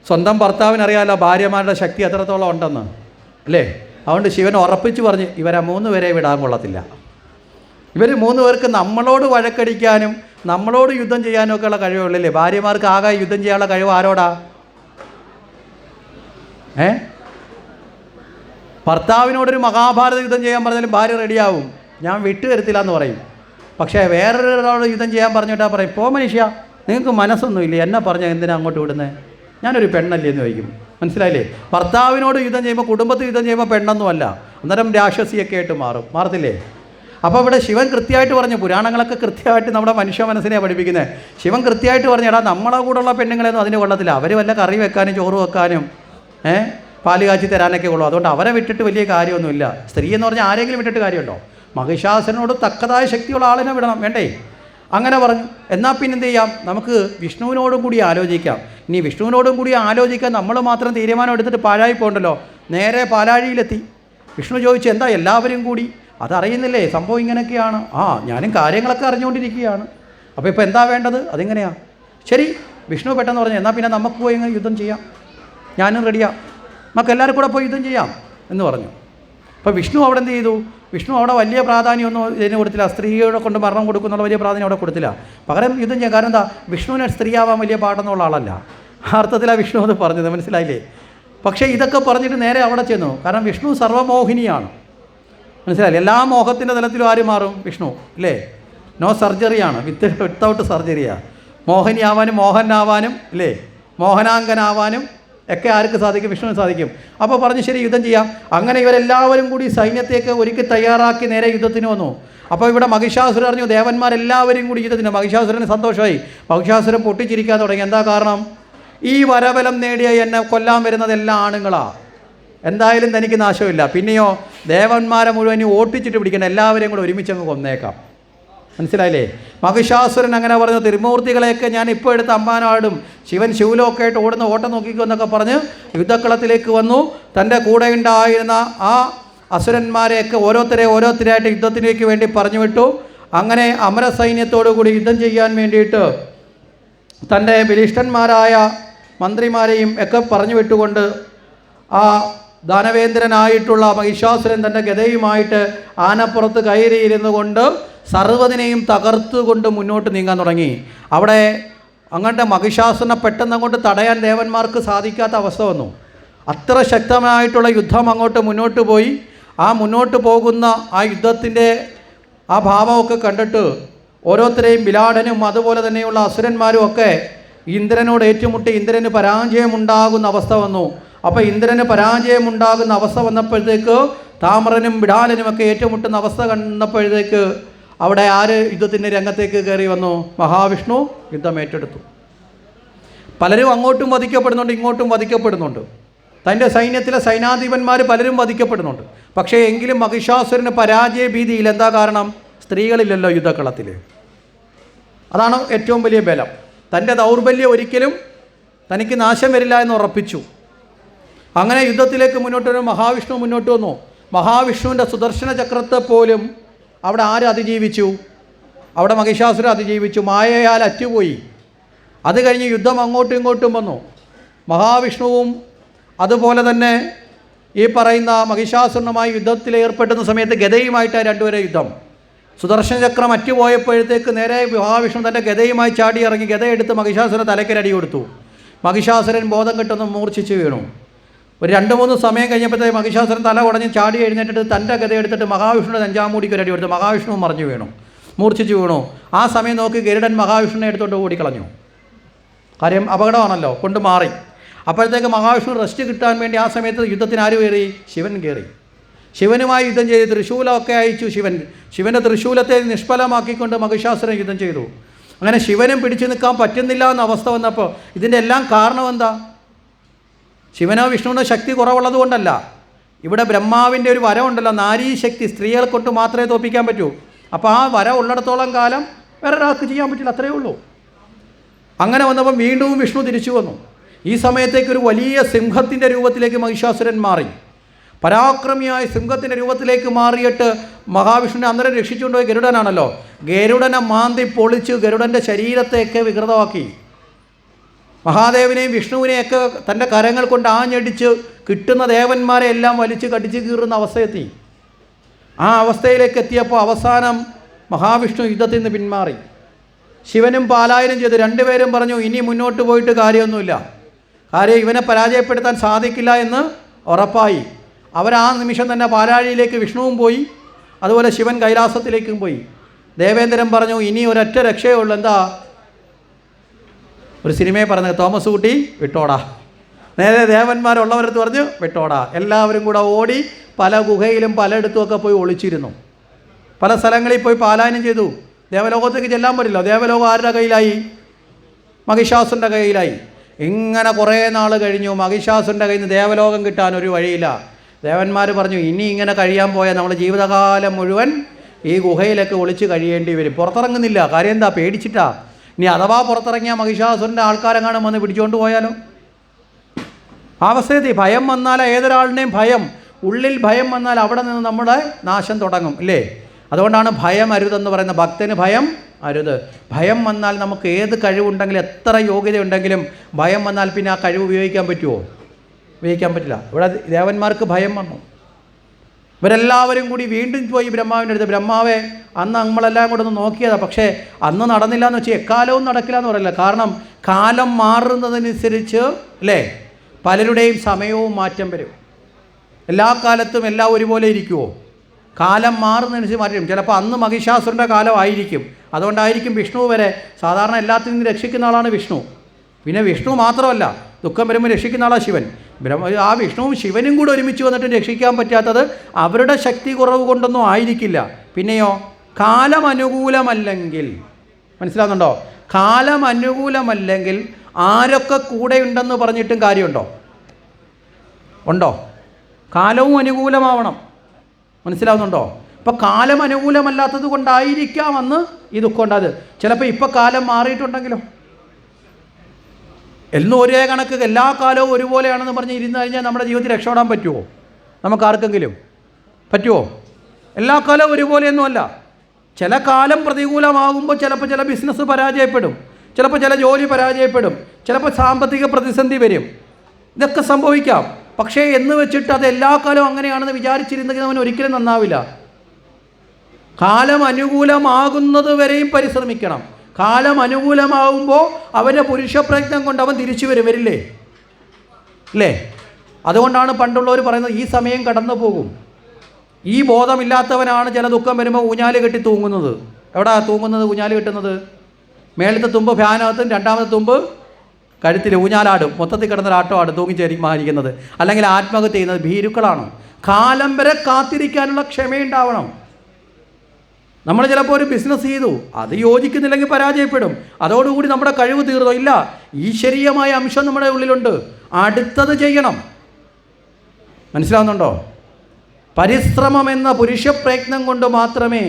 സ്വന്തം ഭർത്താവിനറിയാമല്ലോ ഭാര്യമാരുടെ ശക്തി എത്രത്തോളം ഉണ്ടെന്ന് അല്ലേ? അതുകൊണ്ട് ശിവൻ ഉറപ്പിച്ച് പറഞ്ഞ്, ഇവരെ 3 പേരെ വിടാൻ കൊള്ളത്തില്ല. ഇവർ 3 പേർക്ക് നമ്മളോട് വഴക്കടിക്കാനും നമ്മളോട് യുദ്ധം ചെയ്യാനും ഒക്കെയുള്ള കഴിവുള്ളല്ലേ. ഭാര്യമാർക്ക് ആകെ യുദ്ധം ചെയ്യാനുള്ള കഴിവ് ആരോടാ? ഭർത്താവിനോടൊരു മഹാഭാരത യുദ്ധം ചെയ്യാൻ പറഞ്ഞാലും ഭാര്യ റെഡിയാവും, ഞാൻ വിട്ടുതരത്തില്ല എന്ന് പറയും. പക്ഷേ വേറൊരാളോട് യുദ്ധം ചെയ്യാൻ പറഞ്ഞിട്ടാ പറയും, പോ മനുഷ്യ, നിങ്ങൾക്ക് മനസ്സൊന്നുമില്ല, എന്നെ പറഞ്ഞാൽ എന്തിനാ അങ്ങോട്ട് വിടുന്നത്, ഞാനൊരു പെണ്ണല്ലേ എന്ന് ചോദിക്കും. മനസ്സിലായില്ലേ? ഭർത്താവിനോട് യുദ്ധം ചെയ്യുമ്പോൾ, കുടുംബത്തിൽ യുദ്ധം ചെയ്യുമ്പോൾ പെണ്ണൊന്നുമല്ല, അന്നേരം രാക്ഷസിയൊക്കെ ആയിട്ട് മാറത്തില്ലേ? അപ്പോൾ ഇവിടെ ശിവൻ കൃത്യമായിട്ട് പറഞ്ഞു, പുരാണങ്ങളൊക്കെ കൃത്യമായിട്ട് നമ്മുടെ മനുഷ്യ മനസ്സിനെ പഠിപ്പിക്കുന്നത്. ശിവൻ കൃത്യമായിട്ട് പറഞ്ഞു, എടാ നമ്മളെ കൂടെയുള്ള പെണ്ണുങ്ങളെയൊന്നും അതിന് കൊള്ളത്തില്ല, അവർ വല്ല കറി വെക്കാനും ചോറ് വെക്കാനും പാല് കാച്ചി തരാനൊക്കെ ഉള്ളൂ, അതുകൊണ്ട് അവരെ വിട്ടിട്ട് വലിയ കാര്യമൊന്നുമില്ല. സ്ത്രീ എന്ന് പറഞ്ഞാൽ ആരെങ്കിലും വിട്ടിട്ട് കാര്യമുണ്ടോ? മഹിഷാസുരനോട് തക്കതായ ശക്തിയുള്ള ആളിനെ വിടണം, വേണ്ടേ? അങ്ങനെ പറഞ്ഞു. എന്നാൽ പിന്നെ എന്ത് ചെയ്യാം, നമുക്ക് വിഷ്ണുവിനോടും കൂടി ആലോചിക്കാം. ഇനി വിഷ്ണുവിനോടും കൂടി ആലോചിക്കാൻ നമ്മൾ മാത്രം തീരുമാനം എടുത്തിട്ട് പാഴായി പോകണ്ടല്ലോ. നേരെ പാലാഴിയിലെത്തി. വിഷ്ണു ചോദിച്ചു, എന്താ എല്ലാവരും കൂടി? അതറിയുന്നില്ലേ, സംഭവം ഇങ്ങനെയൊക്കെയാണ്. ഞാനും കാര്യങ്ങളൊക്കെ അറിഞ്ഞുകൊണ്ടിരിക്കുകയാണ്. അപ്പോൾ ഇപ്പോൾ എന്താ വേണ്ടത്? അതിങ്ങനെയാണ്. ശരി, വിഷ്ണു പെട്ടെന്ന് പറഞ്ഞു, എന്നാൽ പിന്നെ നമുക്ക് പോയി യുദ്ധം ചെയ്യാം, ഞാനും റെഡിയാണ്, നമുക്ക് എല്ലാവരും കൂടെ പോയി യുദ്ധം ചെയ്യാം എന്ന് പറഞ്ഞു. അപ്പോൾ വിഷ്ണു അവിടെ എന്ത് ചെയ്തു? വിഷ്ണു അവിടെ വലിയ പ്രാധാന്യമൊന്നും ഇതിന് കൊടുത്തില്ല. സ്ത്രീകളെ കൊണ്ട് മരണം കൊടുക്കുന്നുള്ള വലിയ പ്രാധാന്യം അവിടെ കൊടുത്തില്ല. പകരം യുദ്ധം ചെയ്യാൻ. കാരണം എന്താ? വിഷ്ണുവിനെ സ്ത്രീയാവാൻ വലിയ പാടെന്നുള്ള ആളല്ല. ആ അർത്ഥത്തിലാണ് വിഷ്ണു അത് പറഞ്ഞത്, മനസ്സിലായില്ലേ? പക്ഷേ ഇതൊക്കെ പറഞ്ഞിട്ട് നേരെ അവിടെ ചെന്നു. കാരണം വിഷ്ണു സർവ്വമോഹിനിയാണ്, മനസ്സിലായില്ലേ? എല്ലാ മോഹത്തിൻ്റെ തലത്തിലും ആര് മാറും? വിഷ്ണു, അല്ലേ? No സർജറിയാണ്, without സർജറിയാണ്. മോഹിനിയാവാനും മോഹനാവാനും, അല്ലേ, മോഹനാങ്കനാവാനും ഒക്കെ ആർക്ക് സാധിക്കും? വിഷ്ണുവിന് സാധിക്കും. അപ്പോൾ പറഞ്ഞു, ശരി യുദ്ധം ചെയ്യാം. അങ്ങനെ ഇവരെല്ലാവരും കൂടി സൈന്യത്തേക്ക് ഒരുക്കി തയ്യാറാക്കി നേരെ യുദ്ധത്തിന് വന്നു. അപ്പോൾ ഇവിടെ മഹിഷാസുരൻ അറിഞ്ഞു, ദേവന്മാരെല്ലാവരും കൂടി യുദ്ധത്തിന്. മഹിഷാസുരന് സന്തോഷമായി. മഹിഷാസുരൻ പൊട്ടിച്ചിരിക്കാൻ തുടങ്ങി. എന്താ കാരണം? ഈ വരബലം നേടിയ എന്നെ കൊല്ലാൻ വരുന്നതെല്ലാം ആണുങ്ങളാണ്, എന്തായാലും തനിക്ക് നാശമില്ല. പിന്നെയോ ദേവന്മാരെ മുഴുവൻ ഓട്ടിച്ചിട്ട് പിടിക്കണം, എല്ലാവരെയും കൂടെ ഒരുമിച്ചങ്ങ് കൊന്നേക്കാം. മനസ്സിലായില്ലേ? മഹിഷാസുരൻ അങ്ങനെ പറഞ്ഞു, തിരുമൂർത്തികളെയൊക്കെ ഞാൻ ഇപ്പോൾ എടുത്ത് അമ്മാനാടും, ശിവൻ ശിവലോക്കെ ആയിട്ട് ഓടുന്ന ഓട്ടം നോക്കിക്കോ എന്നൊക്കെ പറഞ്ഞ് യുദ്ധക്കളത്തിലേക്ക് വന്നു. തൻ്റെ കൂടെ ഉണ്ടായിരുന്ന ആ അസുരന്മാരെയൊക്കെ ഓരോരുത്തരായിട്ട് യുദ്ധത്തിലേക്ക് വേണ്ടി പറഞ്ഞു വിട്ടു. അങ്ങനെ അമരസൈന്യത്തോടു കൂടി യുദ്ധം ചെയ്യാൻ വേണ്ടിയിട്ട് തൻ്റെ ബലിഷ്ഠന്മാരായ മന്ത്രിമാരെയും ഒക്കെ പറഞ്ഞു വിട്ടുകൊണ്ട് ആ ദാനവേന്ദ്രനായിട്ടുള്ള മഹിഷാസുരൻ തൻ്റെ ഗദയുമായിട്ട് ആനപ്പുറത്ത് കയറിയിരുന്നു കൊണ്ട് സർവ്വതിനെയും തകർത്തുകൊണ്ട് മുന്നോട്ട് നീങ്ങാൻ തുടങ്ങി. അവിടെ അങ്ങോട്ട് മഹിഷാസുരനെ പെട്ടെന്ന് അങ്ങോട്ട് തടയാൻ ദേവന്മാർക്ക് സാധിക്കാത്ത അവസ്ഥ വന്നു. അത്ര ശക്തമായിട്ടുള്ള യുദ്ധം അങ്ങോട്ട് മുന്നോട്ട് പോയി. ആ മുന്നോട്ട് പോകുന്ന ആ യുദ്ധത്തിൻ്റെ ആ ഭാവമൊക്കെ കണ്ടിട്ട് ഓരോരുത്തരെയും ബിലാടനും അതുപോലെ തന്നെയുള്ള അസുരന്മാരും ഒക്കെ ഇന്ദ്രനോട് ഏറ്റുമുട്ടി ഇന്ദ്രന് പരാജയമുണ്ടാകുന്ന അവസ്ഥ വന്നു. അപ്പോൾ ഇന്ദ്രന് പരാജയമുണ്ടാകുന്ന അവസ്ഥ വന്നപ്പോഴത്തേക്ക് താമരനും ബിഡാലനുമൊക്കെ ഏറ്റുമുട്ടുന്ന അവസ്ഥ കണ്ടപ്പോഴത്തേക്ക് അവിടെ ആര് യുദ്ധത്തിൻ്റെ രംഗത്തേക്ക് കയറി വന്നു? മഹാവിഷ്ണു യുദ്ധം ഏറ്റെടുത്തു. പലരും അങ്ങോട്ടും വധിക്കപ്പെടുന്നുണ്ട്, ഇങ്ങോട്ടും വധിക്കപ്പെടുന്നുണ്ട്. തൻ്റെ സൈന്യത്തിലെ സൈനാധിപന്മാർ പലരും വധിക്കപ്പെടുന്നുണ്ട്. പക്ഷേ എങ്കിലും മഹിഷാസുരന് പരാജയ ഭീതിയിൽ. എന്താ കാരണം? സ്ത്രീകളില്ലല്ലോ യുദ്ധക്കളത്തിൽ. അതാണ് ഏറ്റവും വലിയ ബലം. തൻ്റെ ദൗർബല്യം ഒരിക്കലും തനിക്ക് നാശം വരില്ല എന്ന് ഉറപ്പിച്ചു. അങ്ങനെ യുദ്ധത്തിലേക്ക് മുന്നോട്ട് വരും. മഹാവിഷ്ണു മുന്നോട്ട് വന്നു. മഹാവിഷ്ണുവിൻ്റെ സുദർശന ചക്രത്തെ പോലും അവിടെ ആര് അതിജീവിച്ചു? അവിടെ മഹിഷാസുരൻ അതിജീവിച്ചു. മായയാൽ അറ്റുപോയി. അത് കഴിഞ്ഞ് യുദ്ധം അങ്ങോട്ടും ഇങ്ങോട്ടും വന്നു. മഹാവിഷ്ണുവും അതുപോലെ തന്നെ ഈ പറയുന്ന മഹിഷാസുരനുമായി യുദ്ധത്തിൽ ഏർപ്പെടുന്ന സമയത്ത് ഗദയുമായിട്ടാണ് രണ്ടുപേരെ യുദ്ധം. സുദർശന ചക്രം അറ്റുപോയപ്പോഴത്തേക്ക് നേരെ മഹാവിഷ്ണു തൻ്റെ ഗദയുമായി ചാടി ഇറങ്ങി ഗദയെടുത്ത് മഹിഷാസുരൻ തലയ്ക്കൊരടി കൊടുത്തു. മഹിഷാസുരൻ ബോധം കെട്ടൊന്ന് മൂർച്ഛിച്ച് വീണു. ഒരു 2-3 സമയം കഴിഞ്ഞപ്പോഴത്തേക്ക് മഹിഷാസുരൻ തല ഉടഞ്ഞ് ചാടി എഴുന്നേറ്റിട്ട് തൻ്റെ ഗദ എടുത്തിട്ട് മഹാവിഷ്ണുവിൻ്റെ നെഞ്ചാമൂടിക്ക് ഒരു അടി കൊടുത്തു. മഹാവിഷ്ണു മറിഞ്ഞു വീണു, മൂർച്ഛിച്ച് വീണു. ആ സമയം നോക്കി ഗരുഡൻ മഹാവിഷ്ണുവിനെ എടുത്തുകൊണ്ട് ഓടിക്കളഞ്ഞു. കാര്യം അപകടമാണല്ലോ, കൊണ്ട് മാറി. അപ്പോഴത്തേക്ക് മഹാവിഷ്ണു റെസ്റ്റ് കിട്ടാൻ വേണ്ടി ആ സമയത്ത് യുദ്ധത്തിന് ആര് കയറി? ശിവൻ കയറി. ശിവനുമായി യുദ്ധം ചെയ്ത് തൃശൂലമൊക്കെ അയച്ചു. ശിവൻ്റെ തൃശൂലത്തെ നിഷ്ഫലമാക്കിക്കൊണ്ട് മഹിഷാസുരൻ യുദ്ധം ചെയ്തു. അങ്ങനെ ശിവനും പിടിച്ചു നിൽക്കാൻ പറ്റുന്നില്ല എന്ന അവസ്ഥ വന്നപ്പോൾ ഇതിൻ്റെ എല്ലാം കാരണം എന്താ? ശിവനോ വിഷ്ണുവിനോ ശക്തി കുറവുള്ളത് കൊണ്ടല്ല. ഇവിടെ ബ്രഹ്മാവിൻ്റെ ഒരു വരമുണ്ടല്ലോ, നാരീശക്തി, സ്ത്രീകളെ കൊണ്ട് മാത്രമേ തോൽപ്പിക്കാൻ പറ്റൂ. അപ്പോൾ ആ വര ഉള്ളിടത്തോളം കാലം വേറെ ഒരാൾക്ക് ചെയ്യാൻ പറ്റില്ല, അത്രയേ ഉള്ളൂ. അങ്ങനെ വന്നപ്പം വീണ്ടും വിഷ്ണു തിരിച്ചു വന്നു. ഈ സമയത്തേക്ക് ഒരു വലിയ സിംഹത്തിൻ്റെ രൂപത്തിലേക്ക് മഹിഷാസുരൻ മാറി. പരാക്രമിയായ സിംഹത്തിൻ്റെ രൂപത്തിലേക്ക് മാറിയിട്ട് മഹാവിഷ്ണുവിനെ അന്നേരം രക്ഷിച്ചുകൊണ്ടുപോയി ഗരുഡനാണല്ലോ. ഗരുഡനെ മാന്തി പൊളിച്ച് ഗരുഡൻ്റെ ശരീരത്തെയൊക്കെ വികൃതമാക്കി. മഹാദേവനെയും വിഷ്ണുവിനെയൊക്കെ തൻ്റെ കരങ്ങൾ കൊണ്ട് ആഞ്ഞടിച്ച് കിട്ടുന്ന ദേവന്മാരെ എല്ലാം വലിച്ച് കടിച്ച് കീറുന്ന അവസ്ഥയെത്തി. ആ അവസ്ഥയിലേക്ക് എത്തിയപ്പോൾ അവസാനം മഹാവിഷ്ണു യുദ്ധത്തിൽ നിന്ന് പിന്മാറി. ശിവനും പാലായനം ചെയ്തു. രണ്ടുപേരും പറഞ്ഞു ഇനി മുന്നോട്ട് പോയിട്ട് കാര്യമൊന്നുമില്ല, കാര്യം ഇവനെ പരാജയപ്പെടുത്താൻ സാധിക്കില്ല എന്ന് ഉറപ്പായി. അവരാ നിമിഷം തന്നെ പാലാഴിയിലേക്ക് വിഷ്ണുവും പോയി, അതുപോലെ ശിവൻ കൈലാസത്തിലേക്കും പോയി. ദേവേന്ദ്രൻ പറഞ്ഞു ഇനി ഒരൊറ്റ രക്ഷയേ ഉള്ളൂ. എന്താ? ഒരു സിനിമയെ പറഞ്ഞത്, തോമസ് കുട്ടി വിട്ടോടാ. നേരെ ദേവന്മാരുള്ളവരടുത്ത് പറഞ്ഞു വിട്ടോടാ. എല്ലാവരും കൂടെ ഓടി പല ഗുഹയിലും പലയിടത്തുമൊക്കെ പോയി ഒളിച്ചിരുന്നു. പല സ്ഥലങ്ങളിൽ പോയി പാലായനം ചെയ്തു. ദേവലോകത്തേക്ക് ചെല്ലാൻ പറ്റില്ല. ദേവലോകം ആരുടെ കയ്യിലായി? മഹിഷാസുരൻ്റെ കയ്യിലായി. ഇങ്ങനെ കുറേ നാൾ കഴിഞ്ഞു. മഹിഷാസുരൻ്റെ കയ്യിൽ നിന്ന് ദേവലോകം കിട്ടാൻ ഒരു വഴിയില്ല. ദേവന്മാർ പറഞ്ഞു ഇനി ഇങ്ങനെ കഴിയാൻ പോയാൽ നമ്മൾ ജീവിതകാലം മുഴുവൻ ഈ ഗുഹയിലൊക്കെ ഒളിച്ച് കഴിയേണ്ടി വരും. പുറത്തിറങ്ങുന്നില്ല. കാര്യം എന്താ? പേടിച്ചിട്ടാ. ഇനി അഥവാ പുറത്തിറങ്ങിയ മഹിഷാസുരൻ്റെ ആൾക്കാരെങ്ങാനും വന്ന് പിടിച്ചുകൊണ്ട് പോയാലോ? അവസ്ഥയെത്തി. ഭയം വന്നാൽ ഏതൊരാളിനെയും ഭയം, ഉള്ളിൽ ഭയം വന്നാൽ അവിടെ നിന്ന് നമ്മുടെ നാശം തുടങ്ങും, ഇല്ലേ? അതുകൊണ്ടാണ് ഭയം അരുതെന്ന് പറയുന്നത്. ഭക്തന് ഭയം അരുത്. ഭയം വന്നാൽ നമുക്ക് ഏത് കഴിവുണ്ടെങ്കിലും എത്ര യോഗ്യതയുണ്ടെങ്കിലും ഭയം വന്നാൽ പിന്നെ ആ കഴിവ് ഉപയോഗിക്കാൻ പറ്റുമോ? ഉപയോഗിക്കാൻ പറ്റില്ല. ഇവിടെ ദേവന്മാർക്ക് ഭയം വന്നു. ഇവരെല്ലാവരും കൂടി വീണ്ടും പോയി ബ്രഹ്മാവിൻ്റെ അടുത്ത്. ബ്രഹ്മാവെ, അന്ന് നമ്മളെല്ലാം കൂടെ ഒന്ന് നോക്കിയതാണ്, പക്ഷേ അന്ന് നടന്നില്ല എന്ന് വെച്ചാൽ എക്കാലവും നടക്കില്ല എന്ന് പറയില്ല. കാരണം കാലം മാറുന്നതനുസരിച്ച് അല്ലേ പലരുടെയും സമയവും മാറ്റം വരും. എല്ലാ കാലത്തും എല്ലാം ഒരുപോലെ ഇരിക്കുമോ? കാലം മാറുന്നതനുസരിച്ച് മാറ്റം. ചിലപ്പോൾ അന്ന് മഹിഷാസുരൻ്റെ കാലമായിരിക്കും. അതുകൊണ്ടായിരിക്കും വിഷ്ണു വരെ സാധാരണ എല്ലാത്തിൽ നിന്ന് രക്ഷിക്കുന്ന ആളാണ് വിഷ്ണു. പിന്നെ വിഷ്ണു മാത്രമല്ല, ദുഃഖം വരുമ്പോൾ രക്ഷിക്കുന്ന ആളാണ് ശിവൻ. ആ വിഷ്ണുവും ശിവനും കൂടെ ഒരുമിച്ച് വന്നിട്ട് രക്ഷിക്കാൻ പറ്റാത്തത് അവരുടെ ശക്തി കുറവ് കൊണ്ടൊന്നും ആയിരിക്കില്ല. പിന്നെയോ കാലം അനുകൂലമല്ലെങ്കിൽ, മനസ്സിലാകുന്നുണ്ടോ? കാലം അനുകൂലമല്ലെങ്കിൽ ആരൊക്കെ കൂടെ ഉണ്ടെന്ന് പറഞ്ഞിട്ടും കാര്യമുണ്ടോ? ഉണ്ടോ? കാലവും അനുകൂലമാവണം. മനസ്സിലാവുന്നുണ്ടോ? ഇപ്പോൾ കാലം അനുകൂലമല്ലാത്തത് കൊണ്ടായിരിക്കാം അന്ന് ഈ ദുഃഖം ഉണ്ടായത്. ചിലപ്പോൾ ഇപ്പോൾ കാലം മാറിയിട്ടുണ്ടെങ്കിലോ? എന്നും ഒരേ കണക്ക് എല്ലാ കാലവും ഒരുപോലെയാണെന്ന് പറഞ്ഞ് ഇരുന്ന് കഴിഞ്ഞാൽ നമ്മുടെ ജീവിതത്തിൽ രക്ഷപ്പെടാൻ പറ്റുമോ? നമുക്കാർക്കെങ്കിലും പറ്റുമോ? എല്ലാ കാലവും ഒരുപോലെയൊന്നുമല്ല. ചില കാലം പ്രതികൂലമാകുമ്പോൾ ചിലപ്പോൾ ചില ബിസിനസ് പരാജയപ്പെടും, ചിലപ്പോൾ ചില ജോലി പരാജയപ്പെടും, ചിലപ്പോൾ സാമ്പത്തിക പ്രതിസന്ധി വരും. ഇതൊക്കെ സംഭവിക്കാം. പക്ഷേ എന്ന് വെച്ചിട്ട് അത് എല്ലാ കാലവും അങ്ങനെയാണെന്ന് വിചാരിച്ചിരുന്നെങ്കിൽ അവൻ ഒരിക്കലും നന്നാവില്ല. കാലം അനുകൂലമാകുന്നത് വരെയും പരിശ്രമിക്കണം. കാലം അനുകൂലമാകുമ്പോൾ അവൻ്റെ പുരുഷപ്രയത്നം കൊണ്ട് അവൻ തിരിച്ചു വരില്ലേ? അല്ലേ? അതുകൊണ്ടാണ് പണ്ടുള്ളവർ പറയുന്നത് ഈ സമയം കടന്നു പോകും. ഈ ബോധമില്ലാത്തവനാണ് ചില ദുഃഖം വരുമ്പോൾ ഊഞ്ഞാല് കെട്ടി തൂങ്ങുന്നത്. എവിടെ തൂങ്ങുന്നത്? ഊഞ്ഞാല് കെട്ടുന്നത് മേളത്തെ തുമ്പ് ഫാനകത്തും, രണ്ടാമത്തെ തുമ്പ് കഴുത്തിൽ ഊഞ്ഞാലാടും. മൊത്തത്തിൽ കിടന്നൊരാട്ടമാണ് തൂങ്ങിച്ചേരിമായിരിക്കുന്നത്. അല്ലെങ്കിൽ ആത്മഹത്യ ചെയ്യുന്നത് ഭീരുക്കളാണ്. കാലം വരെ കാത്തിരിക്കാനുള്ള ക്ഷമയുണ്ടാവണം. നമ്മൾ ചിലപ്പോൾ ഒരു ബിസിനസ് ചെയ്തു, അത് യോജിക്കുന്നില്ലെങ്കിൽ പരാജയപ്പെടും. അതോടുകൂടി നമ്മുടെ കഴിവ് തീർന്നോ? ഇല്ല. ഈശ്വരീയമായ അംശം നമ്മുടെ ഉള്ളിലുണ്ട്. അടുത്തത് ചെയ്യണം. മനസ്സിലാവുന്നുണ്ടോ? പരിശ്രമം എന്ന പുരുഷപ്രയത്നം കൊണ്ട് മാത്രമേ,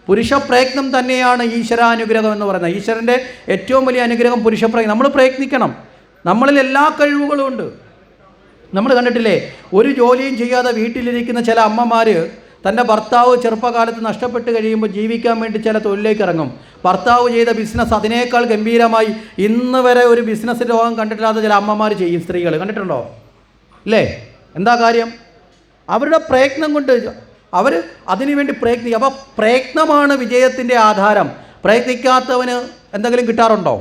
പുരുഷപ്രയത്നം തന്നെയാണ് ഈശ്വരാനുഗ്രഹം എന്ന് പറയുന്നത്. ഈശ്വരൻ്റെ ഏറ്റവും വലിയ അനുഗ്രഹം പുരുഷപ്രയത്നം. നമ്മൾ പ്രയത്നിക്കണം. നമ്മളിൽ എല്ലാ കഴിവുകളും ഉണ്ട്. നമ്മൾ കണ്ടിട്ടില്ലേ, ഒരു ജോലിയും ചെയ്യാതെ വീട്ടിലിരിക്കുന്ന ചില അമ്മമാർ തൻ്റെ ഭർത്താവ് ചെറുപ്പകാലത്ത് നഷ്ടപ്പെട്ട് കഴിയുമ്പോൾ ജീവിക്കാൻ വേണ്ടി ചില തൊഴിലേക്ക് ഇറങ്ങും. ഭർത്താവ് ചെയ്ത ബിസിനസ് അതിനേക്കാൾ ഗംഭീരമായി ഇന്ന് വരെ ഒരു ബിസിനസ് ലോകം കണ്ടിട്ടില്ലാത്ത ചില അമ്മമാർ ചെയ്യും. സ്ത്രീകൾ കണ്ടിട്ടുണ്ടോ? അല്ലേ? എന്താ കാര്യം? അവരുടെ പ്രയത്നം കൊണ്ട് അവർ അതിനുവേണ്ടി പ്രയത്നിക്കും. അപ്പോൾ പ്രയത്നമാണ് വിജയത്തിൻ്റെ ആധാരം. പ്രയത്നിക്കാത്തവന് എന്തെങ്കിലും കിട്ടാറുണ്ടോ?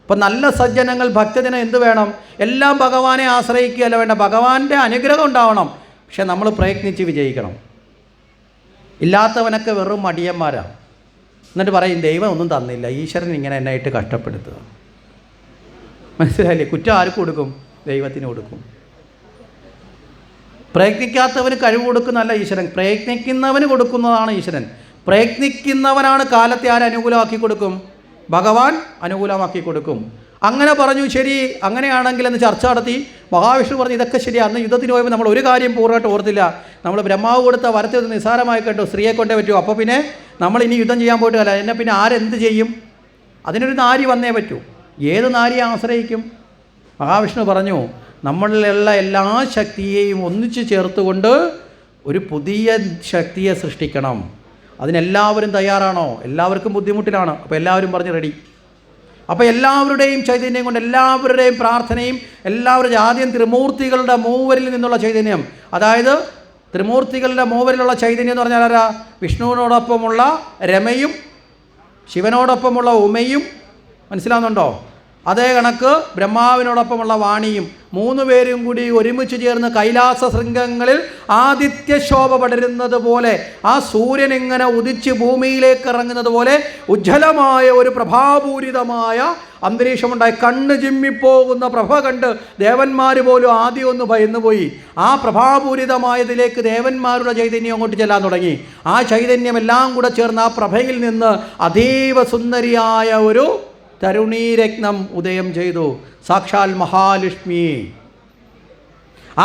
ഇപ്പം നല്ല സജ്ജനങ്ങൾ, ഭക്തജനം എന്ത് വേണം? എല്ലാം ഭഗവാനെ ആശ്രയിക്കുകയല്ല വേണ്ട, ഭഗവാന്റെ അനുഗ്രഹം ഉണ്ടാവണം. പക്ഷെ നമ്മൾ പ്രയത്നിച്ച് വിജയിക്കണം. ഇല്ലാത്തവനൊക്കെ വെറും മടിയന്മാരാണ്. എന്നിട്ട് പറയും ദൈവം ഒന്നും തന്നില്ല, ഈശ്വരൻ ഇങ്ങനെ എന്നെ ആയിട്ട് കഷ്ടപ്പെടുത്തുക. മനസ്സിലായില്ലേ? കുറ്റം ആർക്ക് കൊടുക്കും? ദൈവത്തിന് കൊടുക്കും. പ്രയത്നിക്കാത്തവന് കഴിവ് കൊടുക്കുന്നതല്ല ഈശ്വരൻ, പ്രയത്നിക്കുന്നവന് കൊടുക്കുന്നതാണ് ഈശ്വരൻ. പ്രയത്നിക്കുന്നവനാണ് കാലത്തെ അനുകൂലമാക്കി കൊടുക്കും? ഭഗവാൻ അനുകൂലമാക്കി കൊടുക്കും. അങ്ങനെ പറഞ്ഞു. ശരി, അങ്ങനെയാണെങ്കിൽ എന്ന് ചർച്ച നടത്തി. മഹാവിഷ്ണു പറഞ്ഞു ഇതൊക്കെ ശരി. അന്ന് യുദ്ധത്തിന് പോയപ്പോൾ നമ്മൾ ഒരു കാര്യം പൂർണ്ണമായിട്ട് ഓർത്തില്ല. നമ്മൾ ബ്രഹ്മാവ് കൊടുത്ത വരത്തെ നിസ്സാരമായി കേട്ടോ, സ്ത്രീയെ കൊണ്ടേ പറ്റൂ. അപ്പോൾ പിന്നെ നമ്മൾ ഇനി യുദ്ധം ചെയ്യാൻ പോയിട്ട് അല്ല, എന്നെ പിന്നെ ആരെന്ത് ചെയ്യും? അതിനൊരു നാരി വന്നേ പറ്റൂ. ഏത് നാരിയെ ആശ്രയിക്കും? മഹാവിഷ്ണു പറഞ്ഞു നമ്മളിലുള്ള എല്ലാ ശക്തിയെയും ഒന്നിച്ചു ചേർത്തുകൊണ്ട് ഒരു പുതിയ ശക്തിയെ സൃഷ്ടിക്കണം. അതിനെല്ലാവരും തയ്യാറാണോ? എല്ലാവർക്കും ബുദ്ധിമുട്ടിലാണ്. അപ്പോൾ എല്ലാവരും പറഞ്ഞ് റെഡി. അപ്പോൾ എല്ലാവരുടെയും ചൈതന്യം കൊണ്ട്, എല്ലാവരുടെയും പ്രാർത്ഥനയും, എല്ലാവരുടെയും ആദ്യം ത്രിമൂർത്തികളുടെ മൂവരിൽ നിന്നുള്ള ചൈതന്യം, അതായത് ത്രിമൂർത്തികളുടെ മൂവരിലുള്ള ചൈതന്യം എന്ന് പറഞ്ഞാൽ ആരാ? വിഷ്ണുവിനോടൊപ്പമുള്ള രമയും ശിവനോടൊപ്പമുള്ള ഉമയും, മനസ്സിലാവുന്നുണ്ടോ? അതേ കണക്ക് ബ്രഹ്മാവിനോടൊപ്പമുള്ള വാണിയും, 3 പേരും കൂടി ഒരുമിച്ച് ചേർന്ന് കൈലാസ ശൃംഗങ്ങളിൽ ആദിത്യശോഭ പടരുന്നത് പോലെ, ആ സൂര്യൻ ഇങ്ങനെ ഉദിച്ച് ഭൂമിയിലേക്ക് ഇറങ്ങുന്നത് പോലെ ഉജ്ജ്വലമായ ഒരു പ്രഭാപൂരിതമായ അന്തരീക്ഷമുണ്ടായി. കണ്ണ് ചിമ്മിപ്പോകുന്ന പ്രഭ കണ്ട് ദേവന്മാർ പോലും ആദ്യം ഒന്ന് ഭയന്നുപോയി. ആ പ്രഭാപൂരിതമായതിലേക്ക് ദേവന്മാരുടെ ചൈതന്യം അങ്ങോട്ട് ചെല്ലാൻ തുടങ്ങി. ആ ചൈതന്യം എല്ലാം കൂടെ ചേർന്ന് ആ പ്രഭയിൽ നിന്ന് അതീവ സുന്ദരിയായ ഒരു തരുണീരത്നം ഉദയം ചെയ്തു. സാക്ഷാൽ മഹാലക്ഷ്മി.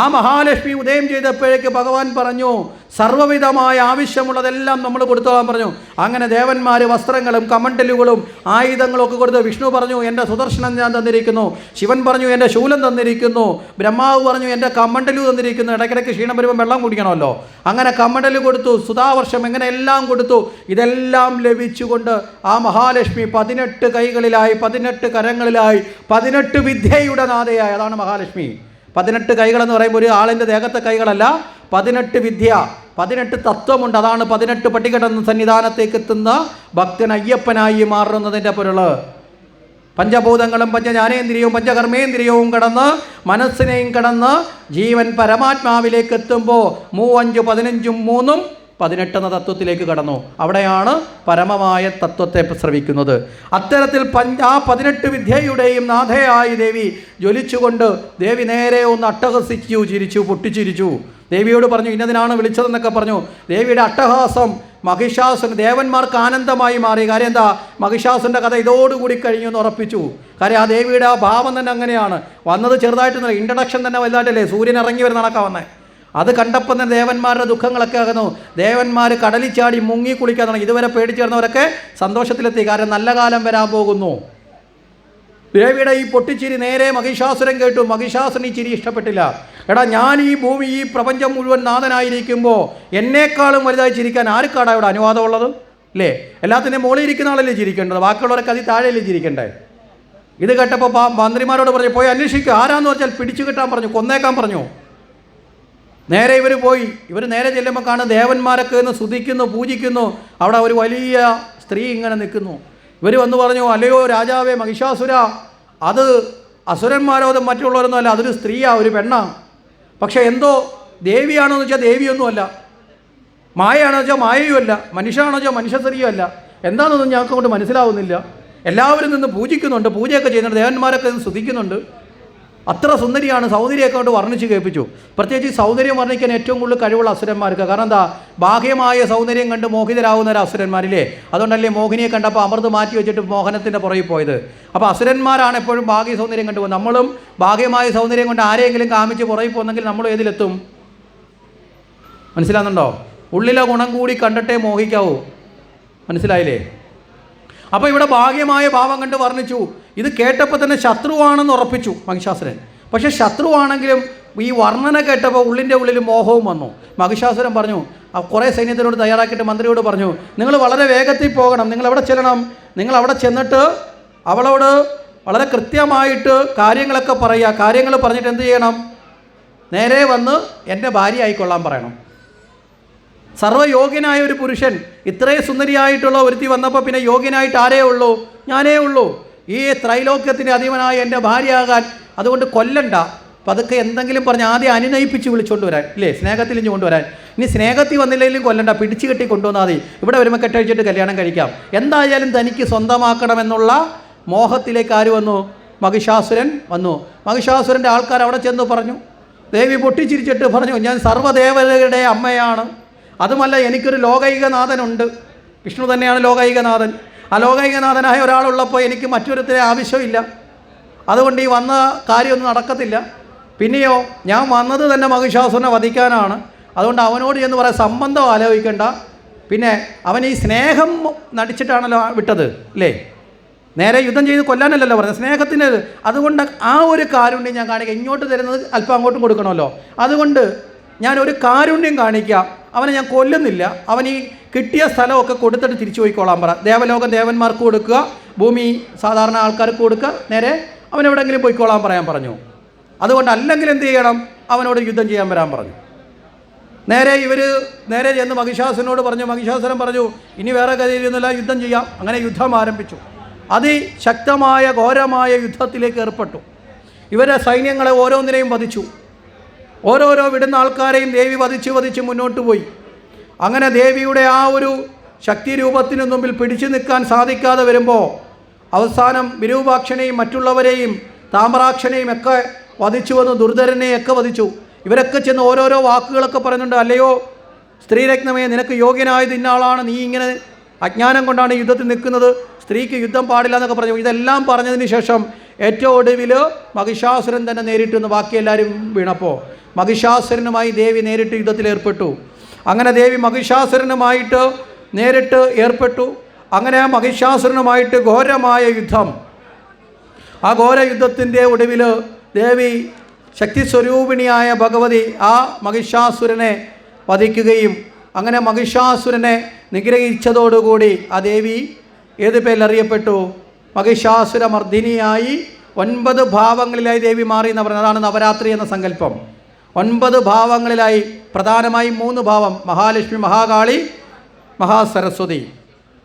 ആ മഹാലക്ഷ്മി ഉദയം ചെയ്തപ്പോഴേക്ക് ഭഗവാൻ പറഞ്ഞു, സർവ്വവിധമായ ആവശ്യമുള്ളതെല്ലാം നമ്മൾ കൊടുത്തോളാൻ പറഞ്ഞു. അങ്ങനെ ദേവന്മാർ വസ്ത്രങ്ങളും കമണ്ടലുകളും ആയുധങ്ങളും ഒക്കെ കൊടുത്ത്, വിഷ്ണു പറഞ്ഞു എൻ്റെ സുദർശനം ഞാൻ തന്നിരിക്കുന്നു, ശിവൻ പറഞ്ഞു എൻ്റെ ശൂലം തന്നിരിക്കുന്നു, ബ്രഹ്മാവ് പറഞ്ഞു എൻ്റെ കമണ്ടലു തന്നിരിക്കുന്നു. ഇടയ്ക്കിടയ്ക്ക് ക്ഷീണം വരുമ്പോൾ വെള്ളം കുടിക്കണമല്ലോ. അങ്ങനെ കമണ്ടല് കൊടുത്തു, സുധാവർഷം എങ്ങനെ എല്ലാം കൊടുത്തു. ഇതെല്ലാം ലഭിച്ചുകൊണ്ട് ആ മഹാലക്ഷ്മി 18 കൈകളിലായി, 18 കരങ്ങളിലായി, 18 വിദ്യയുടെ നാഥയായി. അതാണ് മഹാലക്ഷ്മി. 18 കൈകളെന്ന് പറയുമ്പോൾ ഒരു ആളിൻ്റെ ദേഹത്തെ കൈകളല്ല, 18 വിദ്യ, 18 തത്വമുണ്ട്. അതാണ് 18 പടികടന്ന് സന്നിധാനത്തേക്ക് എത്തുന്ന ഭക്തൻ അയ്യപ്പനായി മാറുന്നതിൻ്റെ പൊരുള്. പഞ്ചഭൂതങ്ങളും പഞ്ചജ്ഞാനേന്ദ്രിയവും പഞ്ചകർമ്മേന്ദ്രിയവും കടന്ന് മനസ്സിനെയും കടന്ന് ജീവൻ പരമാത്മാവിലേക്ക് എത്തുമ്പോൾ 3 5 15 18 എന്ന തത്വത്തിലേക്ക് കടന്നു. അവിടെയാണ് പരമമായ തത്വത്തെ ശ്രവിക്കുന്നത്. അത്തരത്തിൽ ആ 18 വിദ്യയുടെയും നാഥയായി ദേവി ജ്വലിച്ചുകൊണ്ട് ദേവി നേരെ ഒന്ന് അട്ടഹസിച്ചു, ചിരിച്ചു, പൊട്ടിച്ചിരിച്ചു. ദേവിയോട് പറഞ്ഞു ഇന്നതിനാണ് വിളിച്ചതെന്നൊക്കെ പറഞ്ഞു. ദേവിയുടെ അട്ടഹാസം മഹിഷാസുരൻ ദേവന്മാർക്ക് ആനന്ദമായി മാറി. കാര്യം എന്താ? മഹിഷാസുരൻ്റെ കഥ ഇതോടുകൂടി കഴിഞ്ഞു എന്ന് ഉറപ്പിച്ചു. കാര്യം ആ ദേവിയുടെ ആ ഭാവം തന്നെ അങ്ങനെയാണ്. വന്നത് ചെറുതായിട്ടൊന്നും, ഇൻട്രഡക്ഷൻ തന്നെ വലുതായിട്ടല്ലേ, സൂര്യൻ ഇറങ്ങി വരുന്ന നടക്കാൻ വന്നേ. അത് കണ്ടപ്പോൾ തന്നെ ദേവന്മാരുടെ ദുഃഖങ്ങളൊക്കെ ആകുന്നു. ദേവന്മാർ കടലിൽ ചാടി മുങ്ങി കുളിക്കാൻ തുടങ്ങി. ഇതുവരെ പേടിച്ചേർന്നവരൊക്കെ സന്തോഷത്തിലെത്തി. കാരണം നല്ല കാലം വരാൻ പോകുന്നു. ദേവിയുടെ ഈ പൊട്ടിച്ചിരി നേരെ മഹിഷാസുരൻ കേട്ടു. മഹിഷാസുരൻ ഈ ചിരി ഇഷ്ടപ്പെട്ടില്ല. എടാ, ഞാൻ ഈ ഭൂമി, ഈ പ്രപഞ്ചം മുഴുവൻ നാഥനായിരിക്കുമ്പോൾ എന്നേക്കാളും വലുതായി ചിരിക്കാൻ ആർക്കാടാ ഇവിടെ അനുവാദമുള്ളത്? അല്ലേ? എല്ലാത്തിൻ്റെയും മുകളിൽ ഇരിക്കുന്ന ആളല്ലേ ചിരിക്കേണ്ടത്, ബാക്കിയുള്ളവരൊക്കെ അതിൽ താഴെയല്ലേ ചിരിക്കണ്ടേ? ഇത് കേട്ടപ്പോൾ മന്ത്രിമാരോട് പറഞ്ഞു, പോയി അന്വേഷിക്കുക. ആരാന്ന് വെച്ചാൽ പിടിച്ചു കിട്ടാൻ പറഞ്ഞു, കൊന്നേക്കാൻ പറഞ്ഞു. നേരെ ഇവർ പോയി. ഇവർ നേരെ ചെല്ലുമ്പോൾ കാണും ദേവന്മാരൊക്കെ ഒന്ന് സ്തുതിക്കുന്നു, പൂജിക്കുന്നു. അവിടെ ഒരു വലിയ സ്ത്രീ ഇങ്ങനെ നിൽക്കുന്നു. ഇവർ വന്ന് പറഞ്ഞു, അല്ലയോ രാജാവേ മഹിഷാസുര, അത് അസുരന്മാരോ അത് മറ്റുള്ളവരൊന്നും അല്ല, അതൊരു സ്ത്രീയാ, ഒരു പെണ്ണാണ്. പക്ഷേ എന്തോ ദേവിയാണോ എന്ന് വെച്ചാൽ ദേവിയൊന്നുമല്ല, മായയാണോ വെച്ചാൽ മായയുമല്ല, മനുഷ്യനാണോ വെച്ചാൽ മനുഷ്യസ്ത്രീയുമല്ല. എന്താണെന്നൊന്നും ഞങ്ങൾക്ക് കൊണ്ട് മനസ്സിലാവുന്നില്ല. എല്ലാവരും നിന്ന് പൂജിക്കുന്നുണ്ട്, പൂജയൊക്കെ ചെയ്യുന്നുണ്ട്, ദേവന്മാരൊക്കെ നിന്ന് സ്തുതിക്കുന്നുണ്ട്. അത്ര സുന്ദരിയാണ്, സൗന്ദര്യമൊക്കെ കൊണ്ട് വർണ്ണിച്ച് കേൾപ്പിച്ചു. പ്രത്യേകിച്ച് സൗന്ദര്യം വർണ്ണിക്കാൻ ഏറ്റവും കൂടുതൽ കഴിവുള്ള അസുരന്മാർക്ക്. കാരണം എന്താ? ബാഹ്യമായ സൗന്ദര്യം കണ്ട് മോഹിതരാകുന്ന ഒരു അസുരന്മാരില്ലേ? അതുകൊണ്ടല്ലേ മോഹിനിയെ കണ്ടപ്പോൾ അമൃത് മാറ്റി വെച്ചിട്ട് മോഹനത്തിൻ്റെ പുറകിൽ പോയത്. അപ്പോൾ അസുരന്മാരാണ് എപ്പോഴും ബാഹ്യ സൗന്ദര്യം കണ്ടുപോകുന്നത്. നമ്മളും ബാഹ്യമായ സൗന്ദര്യം കൊണ്ട് ആരെങ്കിലും കാമിച്ച് പുറകിൽ പോകുന്നെങ്കിൽ നമ്മൾ ഏതിലെത്തും? മനസ്സിലാകുന്നുണ്ടോ? ഉള്ളിലെ ഗുണം കൂടി കണ്ടിട്ടേ മോഹിക്കാവൂ. മനസ്സിലായില്ലേ? അപ്പോൾ ഇവിടെ ഭാഗ്യമായ ഭാവം കണ്ട് വർണ്ണിച്ചു. ഇത് കേട്ടപ്പോൾ തന്നെ ശത്രുവാണെന്ന് ഉറപ്പിച്ചു മഹിഷാസുരൻ. പക്ഷേ ശത്രുവാണെങ്കിലും ഈ വർണ്ണന കേട്ടപ്പോൾ ഉള്ളിൻ്റെ ഉള്ളിൽ മോഹവും വന്നു. മഹിഷാസുരൻ പറഞ്ഞു, കുറേ സൈന്യത്തിനോട് തയ്യാറാക്കിയിട്ട് മന്ത്രിയോട് പറഞ്ഞു, നിങ്ങൾ വളരെ വേഗത്തിൽ പോകണം, നിങ്ങൾ എവിടെ ചെല്ലണം? നിങ്ങൾ അവിടെ ചെന്നിട്ട് അവളോട് വളരെ കൃത്യമായിട്ട് കാര്യങ്ങളൊക്കെ പറയുക. കാര്യങ്ങൾ പറഞ്ഞിട്ട് എന്ത് ചെയ്യണം? നേരെ വന്ന് എൻ്റെ ഭാര്യ ആയിക്കൊള്ളാൻ പറയണം. സർവ്വയോഗ്യനായ ഒരു പുരുഷൻ, ഇത്രയും സുന്ദരിയായിട്ടുള്ള ഒരുത്തി വന്നപ്പോൾ പിന്നെ യോഗ്യനായിട്ട് ആരേ ഉള്ളൂ? ഞാനേ ഉള്ളൂ. ഈ ത്രൈലോക്യത്തിൻ്റെ അധീവനായ എൻ്റെ ഭാര്യയാകാൻ. അതുകൊണ്ട് കൊല്ലണ്ട, പതുക്കെ എന്തെങ്കിലും പറഞ്ഞ് ആദ്യം അനുനയിപ്പിച്ച് വിളിച്ചുകൊണ്ട് വരാൻ, ഇല്ലേ? സ്നേഹത്തിൽ ഇഞ്ഞ് കൊണ്ടുവരാൻ. ഇനി സ്നേഹത്തിൽ വന്നില്ലെങ്കിലും കൊല്ലണ്ട, പിടിച്ചു കെട്ടി കൊണ്ടുവന്നാൽ മതി. ഇവിടെ വരുമ്പോൾ കെട്ടഴിച്ചിട്ട് കല്യാണം കഴിക്കാം. എന്തായാലും തനിക്ക് സ്വന്തമാക്കണമെന്നുള്ള മോഹത്തിലേക്ക് ആര് വന്നു? മഹിഷാസുരൻ വന്നു. മഹിഷാസുരൻ്റെ ആൾക്കാർ അവിടെ ചെന്ന് പറഞ്ഞു. ദേവി പൊട്ടിച്ചിരിച്ചിട്ട് പറഞ്ഞു, ഞാൻ സർവ്വദേവതയുടെ അമ്മയാണ്. അതുമല്ല, എനിക്കൊരു ലോകൈകനാഥനുണ്ട്. വിഷ്ണു തന്നെയാണ് ലോകൈകനാഥൻ. ആ ലോകൈകനാഥനായ ഒരാളുള്ളപ്പോൾ എനിക്ക് മറ്റൊരുത്തരെ ആവശ്യമില്ല. അതുകൊണ്ട് ഈ വന്ന കാര്യമൊന്നും നടക്കത്തില്ല. പിന്നെയോ, ഞാൻ വന്നത് തന്നെ മഹിഷാസുരനെ വധിക്കാനാണ്. അതുകൊണ്ട് അവനോട് എന്ന് പറയാൻ സംബന്ധം ആലോചിക്കേണ്ട. പിന്നെ അവൻ ഈ സ്നേഹം നടിച്ചിട്ടാണല്ലോ വിട്ടത്, അല്ലേ? നേരെ യുദ്ധം ചെയ്ത് കൊല്ലാനല്ലല്ലോ പറഞ്ഞത്, സ്നേഹത്തിന്. അതുകൊണ്ട് ആ ഒരു കാരുണ്യം ഞാൻ കാണിക്കാം. ഇങ്ങോട്ട് തരുന്നത് അല്പം അങ്ങോട്ടും കൊടുക്കണമല്ലോ. അതുകൊണ്ട് ഞാൻ ഒരു കാരുണ്യം കാണിക്കാം. അവനെ ഞാൻ കൊല്ലുന്നില്ല. അവൻ ഈ കിട്ടിയ സ്ഥലമൊക്കെ കൊടുത്തിട്ട് തിരിച്ചു പോയിക്കോളാൻ പറ. ദേവലോകം ദേവന്മാർക്ക് കൊടുക്കുക, ഭൂമി സാധാരണ ആൾക്കാർക്ക് കൊടുക്കുക. നേരെ അവനെവിടെയെങ്കിലും പോയിക്കോളാൻ പറയാൻ പറഞ്ഞു. അതുകൊണ്ട് അല്ലെങ്കിൽ എന്ത് ചെയ്യണം? അവനോട് യുദ്ധം ചെയ്യാൻ വരാൻ പറഞ്ഞു. നേരെ ചെന്ന് മഹിഷാസുരനോട് പറഞ്ഞു. മഹിഷാസുരൻ പറഞ്ഞു, ഇനി വേറെ കഥയിലൊന്നുമില്ല, യുദ്ധം ചെയ്യാം. അങ്ങനെ യുദ്ധം ആരംഭിച്ചു. അതിശക്തമായ ഘോരമായ യുദ്ധത്തിലേക്ക് ഏർപ്പെട്ടു. ഇവരെ സൈന്യങ്ങളെ ഓരോന്നിനെയും വധിച്ചു. ഓരോരോ വിടുന്ന ആൾക്കാരെയും ദേവി വധിച്ച് മുന്നോട്ട് പോയി. അങ്ങനെ ദേവിയുടെ ആ ഒരു ശക്തി രൂപത്തിനു മുമ്പിൽ പിടിച്ചു നിൽക്കാൻ സാധിക്കാതെ വരുമ്പോൾ അവസാനം വിരൂപാക്ഷനെയും മറ്റുള്ളവരെയും താമ്രാക്ഷനെയും ഒക്കെ വധിച്ചു വന്നു. ദുർധരനെയൊക്കെ വധിച്ചു. ഇവരൊക്കെ ചെന്ന് ഓരോരോ വാക്കുകളൊക്കെ പറയുന്നുണ്ട്. അല്ലയോ സ്ത്രീരത്നമേ, നിനക്ക് യോഗ്യനായത് ഇന്ന ആളാണ്, നീ ഇങ്ങനെ അജ്ഞാനം കൊണ്ടാണ് യുദ്ധത്തിൽ നിൽക്കുന്നത്, സ്ത്രീക്ക് യുദ്ധം പാടില്ല എന്നൊക്കെ പറഞ്ഞു. ഇതെല്ലാം പറഞ്ഞതിന് ശേഷം ഏറ്റവും ഒടുവിൽ മഹിഷാസുരൻ തന്നെ നേരിട്ടെന്ന് ബാക്കി എല്ലാവരും വീണപ്പോൾ മഹിഷാസുരനുമായി ദേവി നേരിട്ട് യുദ്ധത്തിൽ ഏർപ്പെട്ടു. അങ്ങനെ ദേവി മഹിഷാസുരനുമായിട്ട് നേരിട്ട് ഏർപ്പെട്ടു. അങ്ങനെ ആ മഹിഷാസുരനുമായിട്ട് ഘോരമായ യുദ്ധം. ആ ഘോര യുദ്ധത്തിൻ്റെ ഒടുവിൽ ദേവി ശക്തിസ്വരൂപിണിയായ ഭഗവതി ആ മഹിഷാസുരനെ വധിക്കുകയും അങ്ങനെ മഹിഷാസുരനെ നിഗ്രഹിച്ചതോടുകൂടി ആ ദേവി ഏത് പേരിലറിയപ്പെട്ടു? മഹിഷാസുരമർദ്ദിനിയായി 9 ഭാവങ്ങളിലായി ദേവി മാറി എന്ന് പറയുന്നത്. അതാണ് നവരാത്രി എന്ന സങ്കല്പം. 9 ഭാവങ്ങളിലായി, പ്രധാനമായും 3 ഭാവം: മഹാലക്ഷ്മി, മഹാകാളി, മഹാസരസ്വതി.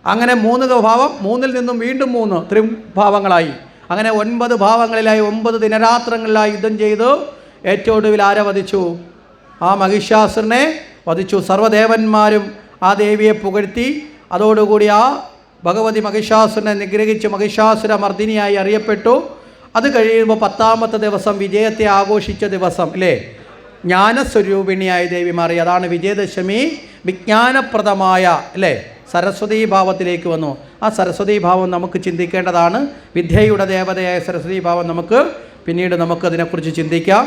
അങ്ങനെ 3 ഭാവം, 3-ൽ നിന്നും വീണ്ടും 3 ത്രിഭാവങ്ങളായി. അങ്ങനെ 9 ഭാവങ്ങളിലായി 9 ദിനരാത്രങ്ങളിലായി യുദ്ധം ചെയ്ത് ഏറ്റവും ഒടുവിൽ ആരെ വധിച്ചു? ആ മഹിഷാസുരനെ വധിച്ചു. സർവ്വദേവന്മാരും ആ ദേവിയെ പുകഴ്ത്തി. അതോടുകൂടി ആ ഭഗവതി മഹിഷാസുരനെ നിഗ്രഹിച്ച് മഹിഷാസുരമർദ്ദിനിയായി അറിയപ്പെട്ടു. അത് കഴിയുമ്പോൾ 10ാമത്തെ ദിവസം വിജയത്തെ ആഘോഷിച്ച ദിവസം അല്ലേ, ജ്ഞാനസ്വരൂപിണിയായ ദേവി മാറി. അതാണ് വിജയദശമി. വിജ്ഞാനപ്രദമായ അല്ലേ സരസ്വതീ ഭാവത്തിലേക്ക് വന്നു. ആ സരസ്വതീ ഭാവം നമുക്ക് ചിന്തിക്കേണ്ടതാണ്. വിദ്യയുടെ ദേവതയായ സരസ്വതീ ഭാവം നമുക്ക് പിന്നീട് നമുക്കതിനെക്കുറിച്ച് ചിന്തിക്കാം.